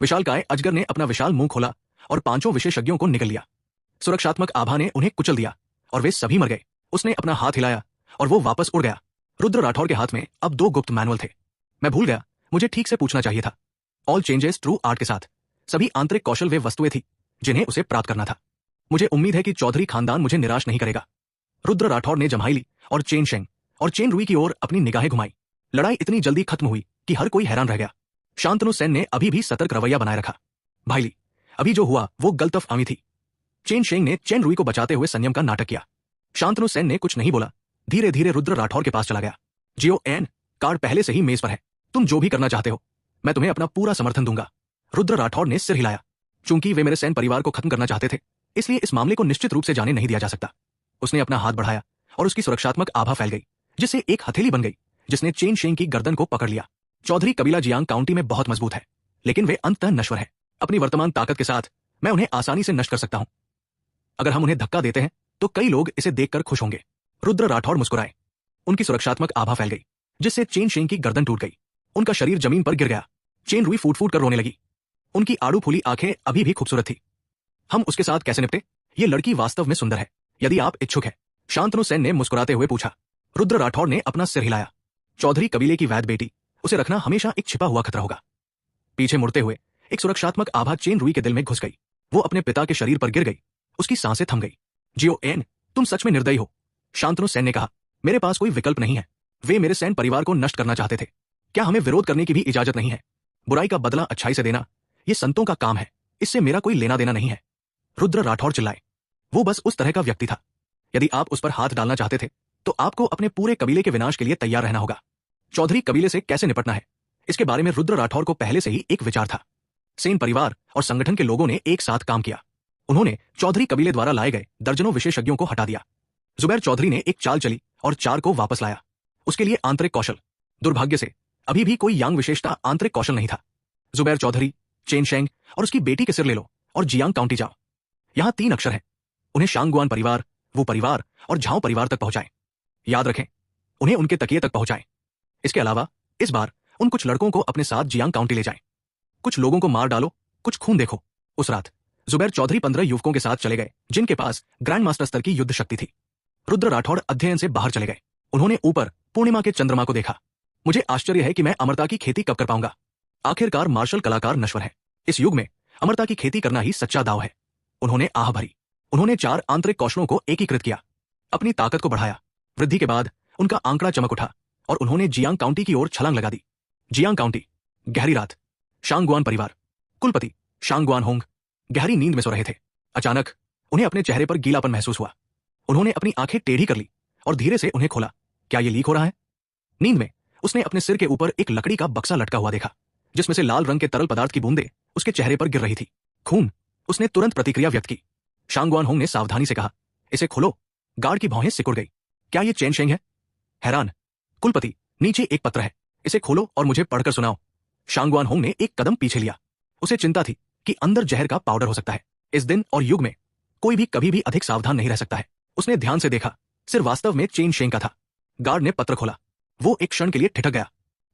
विशालकाय अजगर ने अपना विशाल मुंह खोला और 5 विशेषज्ञों को निगल लिया। सुरक्षात्मक आभा ने उन्हें कुचल दिया और वे सभी मर गए। उसने अपना हाथ हिलाया और वो वापस उड़ गया। रुद्र राठौड़ के हाथ में अब 2 गुप्त मैनुअल थे। मैं भूल गया, मुझे ठीक से पूछना चाहिए था। ऑल चेंजेस ट्रू आर्ट के साथ सभी आंतरिक कौशल वे वस्तुएं थी जिन्हें उसे प्राप्त करना था। मुझे उम्मीद है कि चौधरी खानदान मुझे निराश नहीं करेगा। रुद्र राठौड़ ने जम्हाई ली और चेन शेंग और चेन रुई की ओर अपनी निगाहें घुमाई। लड़ाई इतनी जल्दी खत्म हुई कि हर कोई हैरान रह गया। शांतनु सेन ने अभी भी सतर्क रवैया बनाए रखा। भाईली, अभी जो हुआ वो गलतफहमी थी। चेन शेंग ने चेन रुई को बचाते हुए संयम का नाटक किया। शांतनु सेन ने कुछ नहीं बोला। धीरे धीरे रुद्र राठौड़ के पास चला गया। जियो एन, कार्ड पहले से ही मेज पर है। तुम जो भी करना चाहते हो, मैं तुम्हें अपना पूरा समर्थन दूंगा। रुद्र राठौड़ ने सिर हिलाया। चूंकि वे मेरे सेन परिवार को खत्म करना चाहते थे, इसलिए इस मामले को निश्चित रूप से जाने नहीं दिया जा सकता। उसने अपना हाथ बढ़ाया और उसकी सुरक्षात्मक आभा फैल गई, जिससे एक हथेली बन गई जिसने चेन शेंग की गर्दन को पकड़ लिया। चौधरी कबीला जियांग काउंटी में बहुत मजबूत है, लेकिन वे अंततः नश्वर है। अपनी वर्तमान ताकत के साथ मैं उन्हें आसानी से नष्ट कर सकता हूं। अगर हम उन्हें धक्का देते हैं तो कई लोग इसे देखकर खुश होंगे। रुद्र राठौड़ मुस्कुराए। उनकी सुरक्षात्मक आभा फैल गई, जिससे चेन शेंग की गर्दन टूट गई। उनका शरीर जमीन पर गिर गया। चेन रुई फूट फूट कर रोने लगी। उनकी आड़ू फूली आंखें अभी भी खूबसूरत थी। हम उसके साथ कैसे निपटे? ये लड़की वास्तव में सुंदर है, यदि आप इच्छुक है, शांतनु सेन ने मुस्कुराते हुए पूछा। रुद्र राठौड़ ने अपना सिर हिलाया। चौधरी कबीले की वैद बेटी, उसे रखना हमेशा एक छिपा हुआ खतरा होगा। पीछे मुड़ते हुए एक सुरक्षात्मक आभा चेन रुई के दिल में घुस गई। वो अपने पिता के शरीर पर गिर गई। उसकी सांसें थम गई। जियो एन, तुम सच में निर्दयी हो, शांतनु सेन ने कहा। मेरे पास कोई विकल्प नहीं है। वे मेरे सैन परिवार को नष्ट करना चाहते थे। क्या हमें विरोध करने की भी इजाजत नहीं है? बुराई का बदला अच्छाई से देना ये संतों का काम है, इससे मेरा कोई लेना देना नहीं है। रुद्र राठौड़ चिल्लाए। वो बस उस तरह का व्यक्ति था। यदि आप उस पर हाथ डालना चाहते थे तो आपको अपने पूरे कबीले के विनाश के लिए तैयार रहना होगा। चौधरी कबीले से कैसे निपटना है, इसके बारे में रुद्र राठौड़ को पहले से ही एक विचार था। सेन परिवार और संगठन के लोगों ने एक साथ काम किया। उन्होंने चौधरी कबीले द्वारा लाए गए दर्जनों विशेषज्ञों को हटा दिया। जुबैर चौधरी ने एक चाल चली और 4 को वापस लाया। उसके लिए आंतरिक कौशल। दुर्भाग्य से अभी भी कोई यांग विशेषता आंतरिक कौशल नहीं था। जुबैर चौधरी, चेन शेंग और उसकी बेटी के सिर ले लो और जियांग काउंटी जाओ। यहां 3 अक्षर हैं। उन्हें शांगुआन परिवार, वो परिवार और झाओ परिवार तक पहुंचाएं। याद रखें, उन्हें उनके तकिए तक पहुंचाएं। इसके अलावा इस बार उन कुछ लड़कों को अपने साथ जियांग काउंटी ले जाएं। कुछ लोगों को मार डालो, कुछ खून देखो। उस रात जुबैर चौधरी 15 युवकों के साथ चले गए जिनके पास ग्रैंड मास्टर स्तर की युद्ध शक्ति थी। रुद्र राठौड़ अध्ययन से बाहर चले गए। उन्होंने ऊपर पूर्णिमा के चंद्रमा को देखा। मुझे आश्चर्य है कि मैं अमरता की खेती कब कर पाऊंगा। आखिरकार मार्शल कलाकार नश्वर है। इस युग में अमरता की खेती करना ही सच्चा दाव है। उन्होंने आह भरी। उन्होंने 4 आंतरिक कौशलों को एकीकृत किया, अपनी ताकत को बढ़ाया। वृद्धि के बाद उनका आंकड़ा चमक उठा और उन्होंने जियांग काउंटी की ओर छलांग लगा दी। जियांग काउंटी, गहरी रात, शांगुआन परिवार, कुलपति शांगुआन होंग गहरी नींद में सो रहे थे। अचानक उन्हें अपने चेहरे पर गीलापन महसूस हुआ। उन्होंने अपनी आंखें टेढ़ी कर ली और धीरे से उन्हें खोला। क्या ये लीक हो रहा है? नींद में उसने अपने सिर के ऊपर एक लकड़ी का बक्सा लटका हुआ देखा जिसमें से लाल रंग के तरल पदार्थ की बूंदें उसके चेहरे पर गिर रही थी। खून। उसने तुरंत प्रतिक्रिया व्यक्त की। शांगुआन होंग ने सावधानी से कहा, इसे खोलो। गार्ड की भौहें सिकुड़ गई। क्या ये चेन शेंग है? हैरान, कुलपति, नीचे एक पत्र है, इसे खोलो और मुझे पढ़कर सुनाओ। शांगुआन होंग ने एक कदम पीछे लिया। उसे चिंता थी कि अंदर जहर का पाउडर हो सकता है। इस दिन और युग में कोई भी कभी भी अधिक सावधान नहीं रह सकता है। उसने ध्यान से देखा। सिर वास्तव में चेन शेंग का था। गार्ड ने पत्र खोला। वो एक क्षण के लिए ठिठक गया।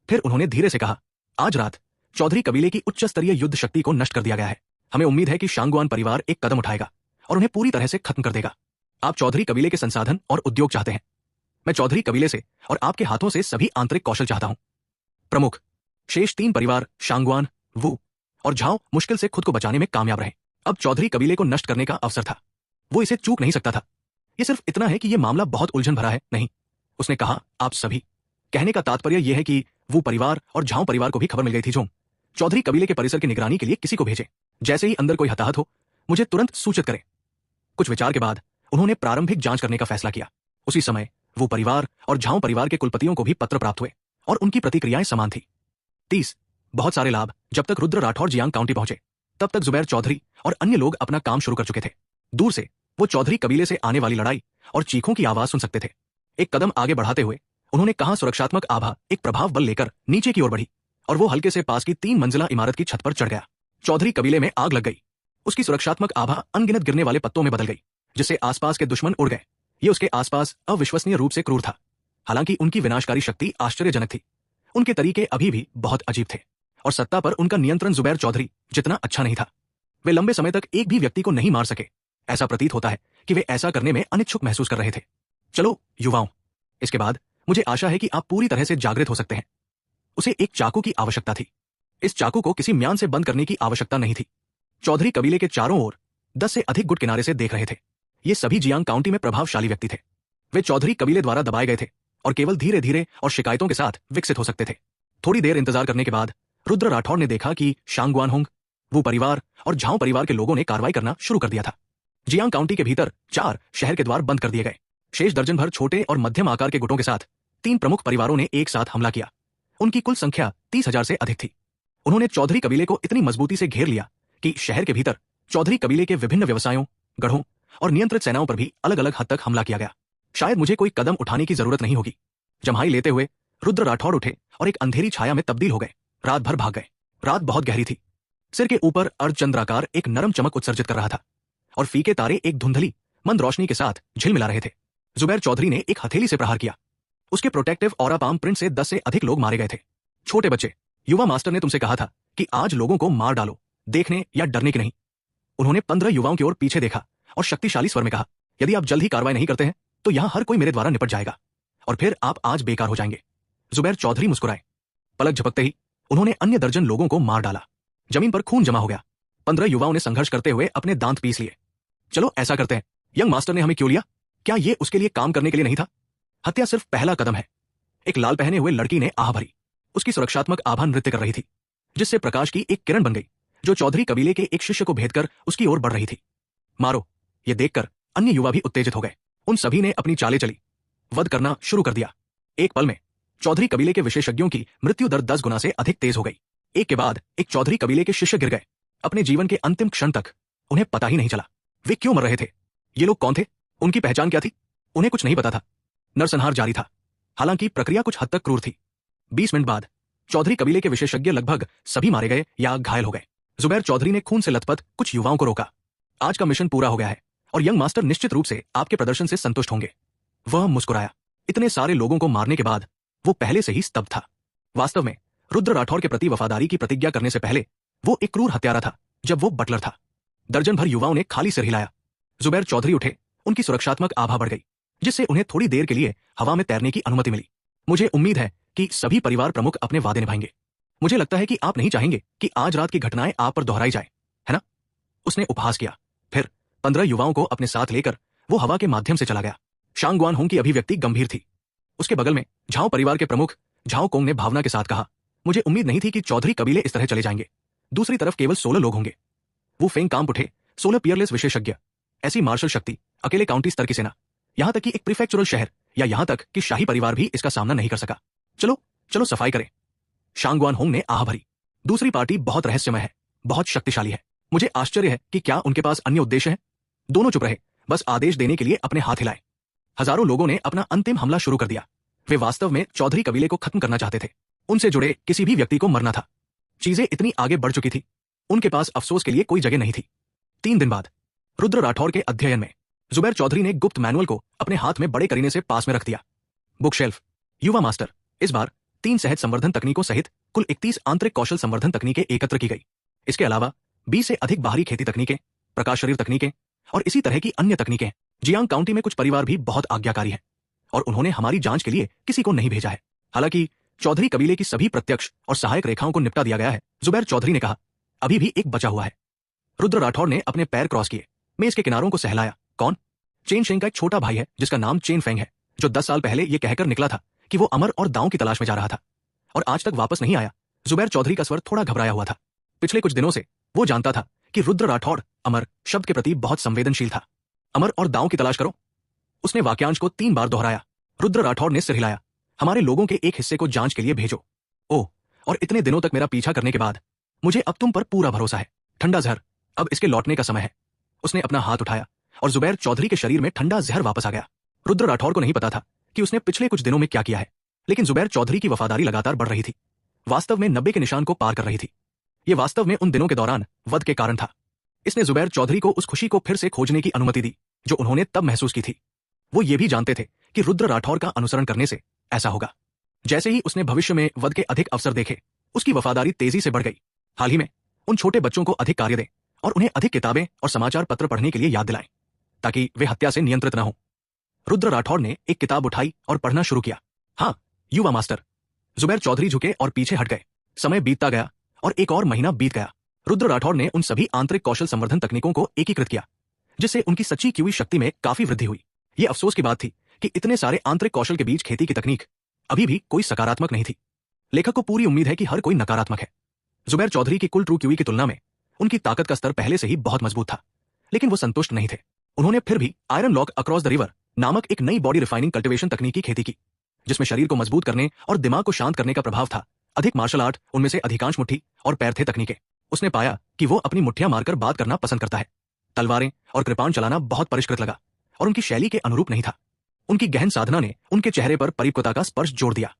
फिर उन्होंने धीरे से कहा, आज रात चौधरी कबीले की उच्च स्तरीय युद्ध शक्ति को नष्ट कर दिया गया है। हमें उम्मीद है कि शांगुआन परिवार एक कदम उठाएगा और उन्हें पूरी तरह से खत्म कर देगा। आप चौधरी कबीले के संसाधन और उद्योग चाहते हैं। मैं चौधरी कबीले से और आपके हाथों से सभी आंतरिक कौशल चाहता हूं। प्रमुख, शेष 3 परिवार शांगुआन, वू और झाओ मुश्किल से खुद को बचाने में कामयाब रहे। अब चौधरी कबीले को नष्ट करने का अवसर था। वो इसे चूक नहीं सकता था। ये सिर्फ इतना है कि ये मामला बहुत उलझन भरा है। नहीं, उसने कहा, आप सभी। कहने का तात्पर्य यह है कि वो परिवार और झाओ परिवार को भी खबर मिल गई थी। जो चौधरी कबीले के परिसर की निगरानी के लिए किसी को भेजे। जैसे ही अंदर कोई हताहत हो मुझे तुरंत सूचित करें। कुछ विचार के बाद उन्होंने प्रारंभिक जांच करने का फैसला किया। उसी समय वो परिवार और झाओ परिवार के कुलपतियों को भी पत्र प्राप्त हुए और उनकी प्रतिक्रियाएं समान थी। 30 बहुत सारे लाभ। जब तक रुद्र राठौड़ जियांग काउंटी पहुंचे तब तक जुबैर चौधरी और अन्य लोग अपना काम शुरू कर चुके थे। दूर से वो चौधरी कबीले से आने वाली लड़ाई और चीखों की आवाज सुन सकते थे। एक कदम आगे बढ़ाते हुए उन्होंने कहा, सुरक्षात्मक आभा एक प्रभाव बल लेकर नीचे की ओर बढ़ी और वो हल्के से पास की 3 मंजिला इमारत की छत पर चढ़ गया। चौधरी कबीले में आग लग गई। उसकी सुरक्षात्मक आभा अनगिनत गिरने वाले पत्तों में बदल गई जिससे आसपास के दुश्मन उड़ गए। ये उसके आसपास अविश्वसनीय रूप से क्रूर था। हालांकि उनकी विनाशकारी शक्ति आश्चर्यजनक थी। उनके तरीके अभी भी बहुत अजीब थे और सत्ता पर उनका नियंत्रण जुबैर चौधरी जितना अच्छा नहीं था। वे लंबे समय तक एक भी व्यक्ति को नहीं मार सके। ऐसा प्रतीत होता है कि वे ऐसा करने में अनिच्छुक महसूस कर रहे थे। चलो युवाओं, इसके बाद मुझे आशा है कि आप पूरी तरह से जागृत हो सकते हैं। उसे एक चाकू की आवश्यकता थी। इस चाकू को किसी म्यान से बंद करने की आवश्यकता नहीं थी। चौधरी कबीले के चारों ओर 10 से अधिक गुट किनारे से देख रहे थे। ये सभी जियांग काउंटी में प्रभावशाली व्यक्ति थे। वे चौधरी कबीले द्वारा दबाए गए थे और केवल धीरे धीरे और शिकायतों के साथ विकसित हो सकते थे। थोड़ी देर इंतजार करने के बाद रुद्र राठौड़ ने देखा कि शांगुआन होंग, वो परिवार और झाओ परिवार के लोगों ने कार्रवाई करना शुरू कर दिया था। जियांग काउंटी के भीतर 4 शहर के द्वार बंद कर दिए गए। शेष दर्जन भर छोटे और मध्यम आकार के गुटों के साथ 3 प्रमुख परिवारों ने एक साथ हमला किया। उनकी कुल संख्या 30,000 से अधिक थी। उन्होंने चौधरी कबीले को इतनी मजबूती से घेर लिया कि शहर के भीतर चौधरी कबीले के विभिन्न व्यवसायों, गढ़ों और नियंत्रित सेनाओं पर भी अलग अलग हद तक हमला किया गया। शायद मुझे कोई कदम उठाने की जरूरत नहीं होगी। जम्हाई लेते हुए रुद्र राठौड़ उठे और एक अंधेरी छाया में तब्दील हो गए। रात भर भाग गए। रात बहुत गहरी थी। सिर के ऊपर अर्धचंद्राकार एक नरम चमक उत्सर्जित कर रहा था और फीके तारे एक धुंधली मंद रोशनी के साथ झिलमिला रहे थे। जुबैर चौधरी ने एक हथेली से प्रहार किया। उसके प्रोटेक्टिव ऑरा पाम प्रिंट से 10 से अधिक लोग मारे गए थे। छोटे बच्चे, युवा मास्टर ने तुमसे कहा था कि आज लोगों को मार डालो, देखने या डरने की नहीं। उन्होंने 15 युवाओं की ओर पीछे देखा और शक्तिशाली स्वर में कहा, यदि आप जल्द ही कार्रवाई नहीं करते हैं तो यहां हर कोई मेरे द्वारा निपट जाएगा और फिर आप आज बेकार हो जाएंगे। जुबैर चौधरी मुस्कुराए। पलक झपकते ही उन्होंने अन्य दर्जन लोगों को मार डाला। जमीन पर खून जमा हो गया। 15 युवाओं ने संघर्ष करते हुए अपने दांत पीस लिए। चलो ऐसा करते हैं। यंग मास्टर ने हमें क्यों लिया? क्या ये उसके लिए काम करने के लिए नहीं था? हत्या सिर्फ पहला कदम है। एक लाल पहने हुए लड़की ने आह भरी। उसकी सुरक्षात्मक आभा नृत्य कर रही थी, जिससे प्रकाश की एक किरण बन गई, जो चौधरी कबीले के एक शिष्य को भेदकर उसकी ओर बढ़ रही थी। मारो! ये देखकर अन्य युवा भी उत्तेजित हो गए। उन सभी ने अपनी चालें चली, वध करना शुरू कर दिया। एक पल में चौधरी कबीले के विशेषज्ञों की मृत्यु दर 10 गुना से अधिक तेज हो गई। एक के बाद एक चौधरी कबीले के शिष्य गिर गए। अपने जीवन के अंतिम क्षण तक उन्हें पता ही नहीं चला वे क्यों मर रहे थे। ये लोग कौन थे, उनकी पहचान क्या थी, उन्हें कुछ नहीं पता था। नरसंहार जारी था, हालांकि प्रक्रिया कुछ हद तक क्रूर थी। 20 मिनट बाद चौधरी कबीले के विशेषज्ञ लगभग सभी मारे गए या घायल हो गए। जुबैर चौधरी ने खून से लथपथ कुछ युवाओं को रोका। आज का मिशन पूरा हो गया है और यंग मास्टर निश्चित रूप से आपके प्रदर्शन से संतुष्ट होंगे। वह मुस्कुराया। इतने सारे लोगों को मारने के बाद वो पहले से ही स्तब्ध था। वास्तव में रुद्र राठौर के प्रति वफादारी की प्रतिज्ञा करने से पहले वो एक क्रूर हत्यारा था। जब वो बटलर था, दर्जन भर युवाओं ने खाली सिर हिलाया। जुबैर चौधरी उठे। उनकी सुरक्षात्मक आभा बढ़ गई, जिससे उन्हें थोड़ी देर के लिए हवा में तैरने की अनुमति मिली। मुझे उम्मीद है कि सभी परिवार प्रमुख अपने वादे निभाएंगे। मुझे लगता है कि आप नहीं चाहेंगे कि आज रात की घटनाएं आप पर दोहराई जाए, है ना? उसने उपहास किया। फिर 15 युवाओं को अपने साथ लेकर वो हवा के माध्यम से चला गया। शांगवान होंग की अभिव्यक्ति गंभीर थी। उसके बगल में झाओ परिवार के प्रमुख झाओ कोंग ने भावना के साथ कहा, मुझे उम्मीद नहीं थी कि चौधरी कबीले इस तरह चले जाएंगे। दूसरी तरफ केवल 16 लोग होंगे। वो फेंग कांप उठे। 16 पियरलेस विशेषज्ञ, ऐसी मार्शल शक्ति, अकेले काउंटी स्तर की सेना, यहां तक कि एक प्रीफेक्चुरल शहर या यहां तक कि शाही परिवार भी इसका सामना नहीं कर सका। चलो चलो सफाई करें। शांगवान होंग ने आह भरी। दूसरी पार्टी बहुत रहस्यमय है, बहुत शक्तिशाली है। मुझे आश्चर्य है कि क्या उनके पास अन्य उद्देश्य है। दोनों चुप रहे, बस आदेश देने के लिए अपने हाथ हिलाए। हजारों लोगों ने अपना अंतिम हमला शुरू कर दिया। वे वास्तव में चौधरी कबीले को खत्म करना चाहते थे। उनसे जुड़े किसी भी व्यक्ति को मरना था। चीजें इतनी आगे बढ़ चुकी थी, उनके पास अफसोस के लिए कोई जगह नहीं थी। 3 दिन बाद रुद्र राठौर के अध्ययन में जुबैर चौधरी ने गुप्त मैनुअल को अपने हाथ में बड़े करीने से पास में रख दिया। Book shelf. युवा मास्टर, इस बार 3 सहज संवर्धन तकनीकों सहित कुल 31 आंतरिक कौशल संवर्धन तकनीकें एकत्र की गई। इसके अलावा 20 से अधिक बाहरी खेती तकनीकें, प्रकाश शरीर तकनीकें और इसी तरह की अन्य तकनीकें। जियांग काउंटी में कुछ परिवार भी बहुत आज्ञाकारी हैं और उन्होंने हमारी जांच के लिए किसी को नहीं भेजा है। हालांकि चौधरी कबीले की सभी प्रत्यक्ष और सहायक रेखाओं को निपटा दिया गया है। जुबैर चौधरी ने कहा, अभी भी एक बचा हुआ है। रुद्र राठौर ने अपने पैर क्रॉस किए। मैं इसके किनारों को सहलाया। कौन? चेन शेंग का एक छोटा भाई है जिसका नाम चेन फेंग है, जो 10 साल पहले ये कहकर निकला था कि वो अमर और दांव की तलाश में जा रहा था और आज तक वापस नहीं आया। जुबैर चौधरी का स्वर थोड़ा घबराया हुआ था। पिछले कुछ दिनों से वो जानता था कि रुद्र राठौर अमर शब्द के प्रति बहुत संवेदनशील था। अमर और दांव की तलाश करो। उसने वाक्यांश को 3 बार दोहराया। रुद्र राठौर ने सिर हिलाया। हमारे लोगों के एक हिस्से को जांच के लिए भेजो। ओह, और इतने दिनों तक मेरा पीछा करने के बाद मुझे अब तुम पर पूरा भरोसा है। ठंडा जहर, अब इसके लौटने का समय है। उसने अपना हाथ उठाया और जुबैर चौधरी के शरीर में ठंडा जहर वापस आ गया। रुद्र राठौर को नहीं पता था कि उसने पिछले कुछ दिनों में क्या किया है, लेकिन जुबैर चौधरी की वफादारी लगातार बढ़ रही थी। वास्तव में 90 के निशान को पार कर रही थी। ये वास्तव में उन दिनों के दौरान वध के कारण था। इसने जुबैर चौधरी को उस खुशी को फिर से खोजने की अनुमति दी जो उन्होंने तब महसूस की थी। वो ये भी जानते थे कि रुद्र राठौर का अनुसरण करने से ऐसा होगा। जैसे ही उसने भविष्य में वध के अधिक अवसर देखे, उसकी वफादारी तेजी से बढ़ गई। हाल ही में उन छोटे बच्चों को अधिक कार्य दें और उन्हें अधिक किताबें और समाचार पत्र पढ़ने के लिए याद दिलाएं, ताकि वे हत्या से नियंत्रित न हो। रुद्र राठौर ने एक किताब उठाई और पढ़ना शुरू किया। हाँ, युवा मास्टर। जुबैर चौधरी झुके और पीछे हट गए। समय बीतता गया और एक और महीना बीत गया। रुद्र राठौर ने उन सभी आंतरिक कौशल संवर्धन तकनीकों को एकीकृत किया, जिससे उनकी सच्ची की हुई शक्ति में काफी वृद्धि हुई। ये अफसोस की बात थी कि इतने सारे आंतरिक कौशल के बीच खेती की तकनीक अभी भी कोई सकारात्मक नहीं थी। लेखक को पूरी उम्मीद है कि हर कोई नकारात्मक है। जुबैर चौधरी की कुल ट्रू क्यूई की तुलना में उनकी ताकत का स्तर पहले से ही बहुत मजबूत था, लेकिन वो संतुष्ट नहीं थे। उन्होंने फिर भी iron lock across the river नामक एक नई बॉडी रिफाइनिंग कल्टीवेशन तकनीक की खेती की, जिसमें शरीर को मजबूत करने और दिमाग को शांत करने का प्रभाव था। अधिक मार्शल आर्ट, उनमें से अधिकांश मुट्ठी और पैर थे तकनीकें। उसने पाया कि वो अपनी मुट्ठियां मारकर बात करना पसंद करता है। तलवारें और कृपाण चलाना बहुत परिष्कृत लगा और उनकी शैली के अनुरूप नहीं था। उनकी गहन साधना ने उनके चेहरे पर परिपक्वता का स्पर्श जोड़ दिया।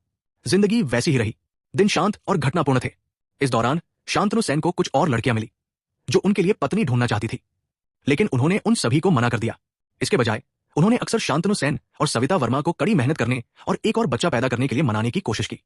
जिंदगी वैसी ही रही। दिन शांत और घटनापूर्ण थे। इस दौरान शांतनु सेन को कुछ और लड़कियां मिली जो उनके लिए पत्नी ढूंढना चाहती थी, लेकिन उन्होंने उन सभी को मना कर दिया। इसके बजाय उन्होंने अक्सर शांतनु सेन और सविता वर्मा को कड़ी मेहनत करने और एक और बच्चा पैदा करने के लिए मनाने की कोशिश की।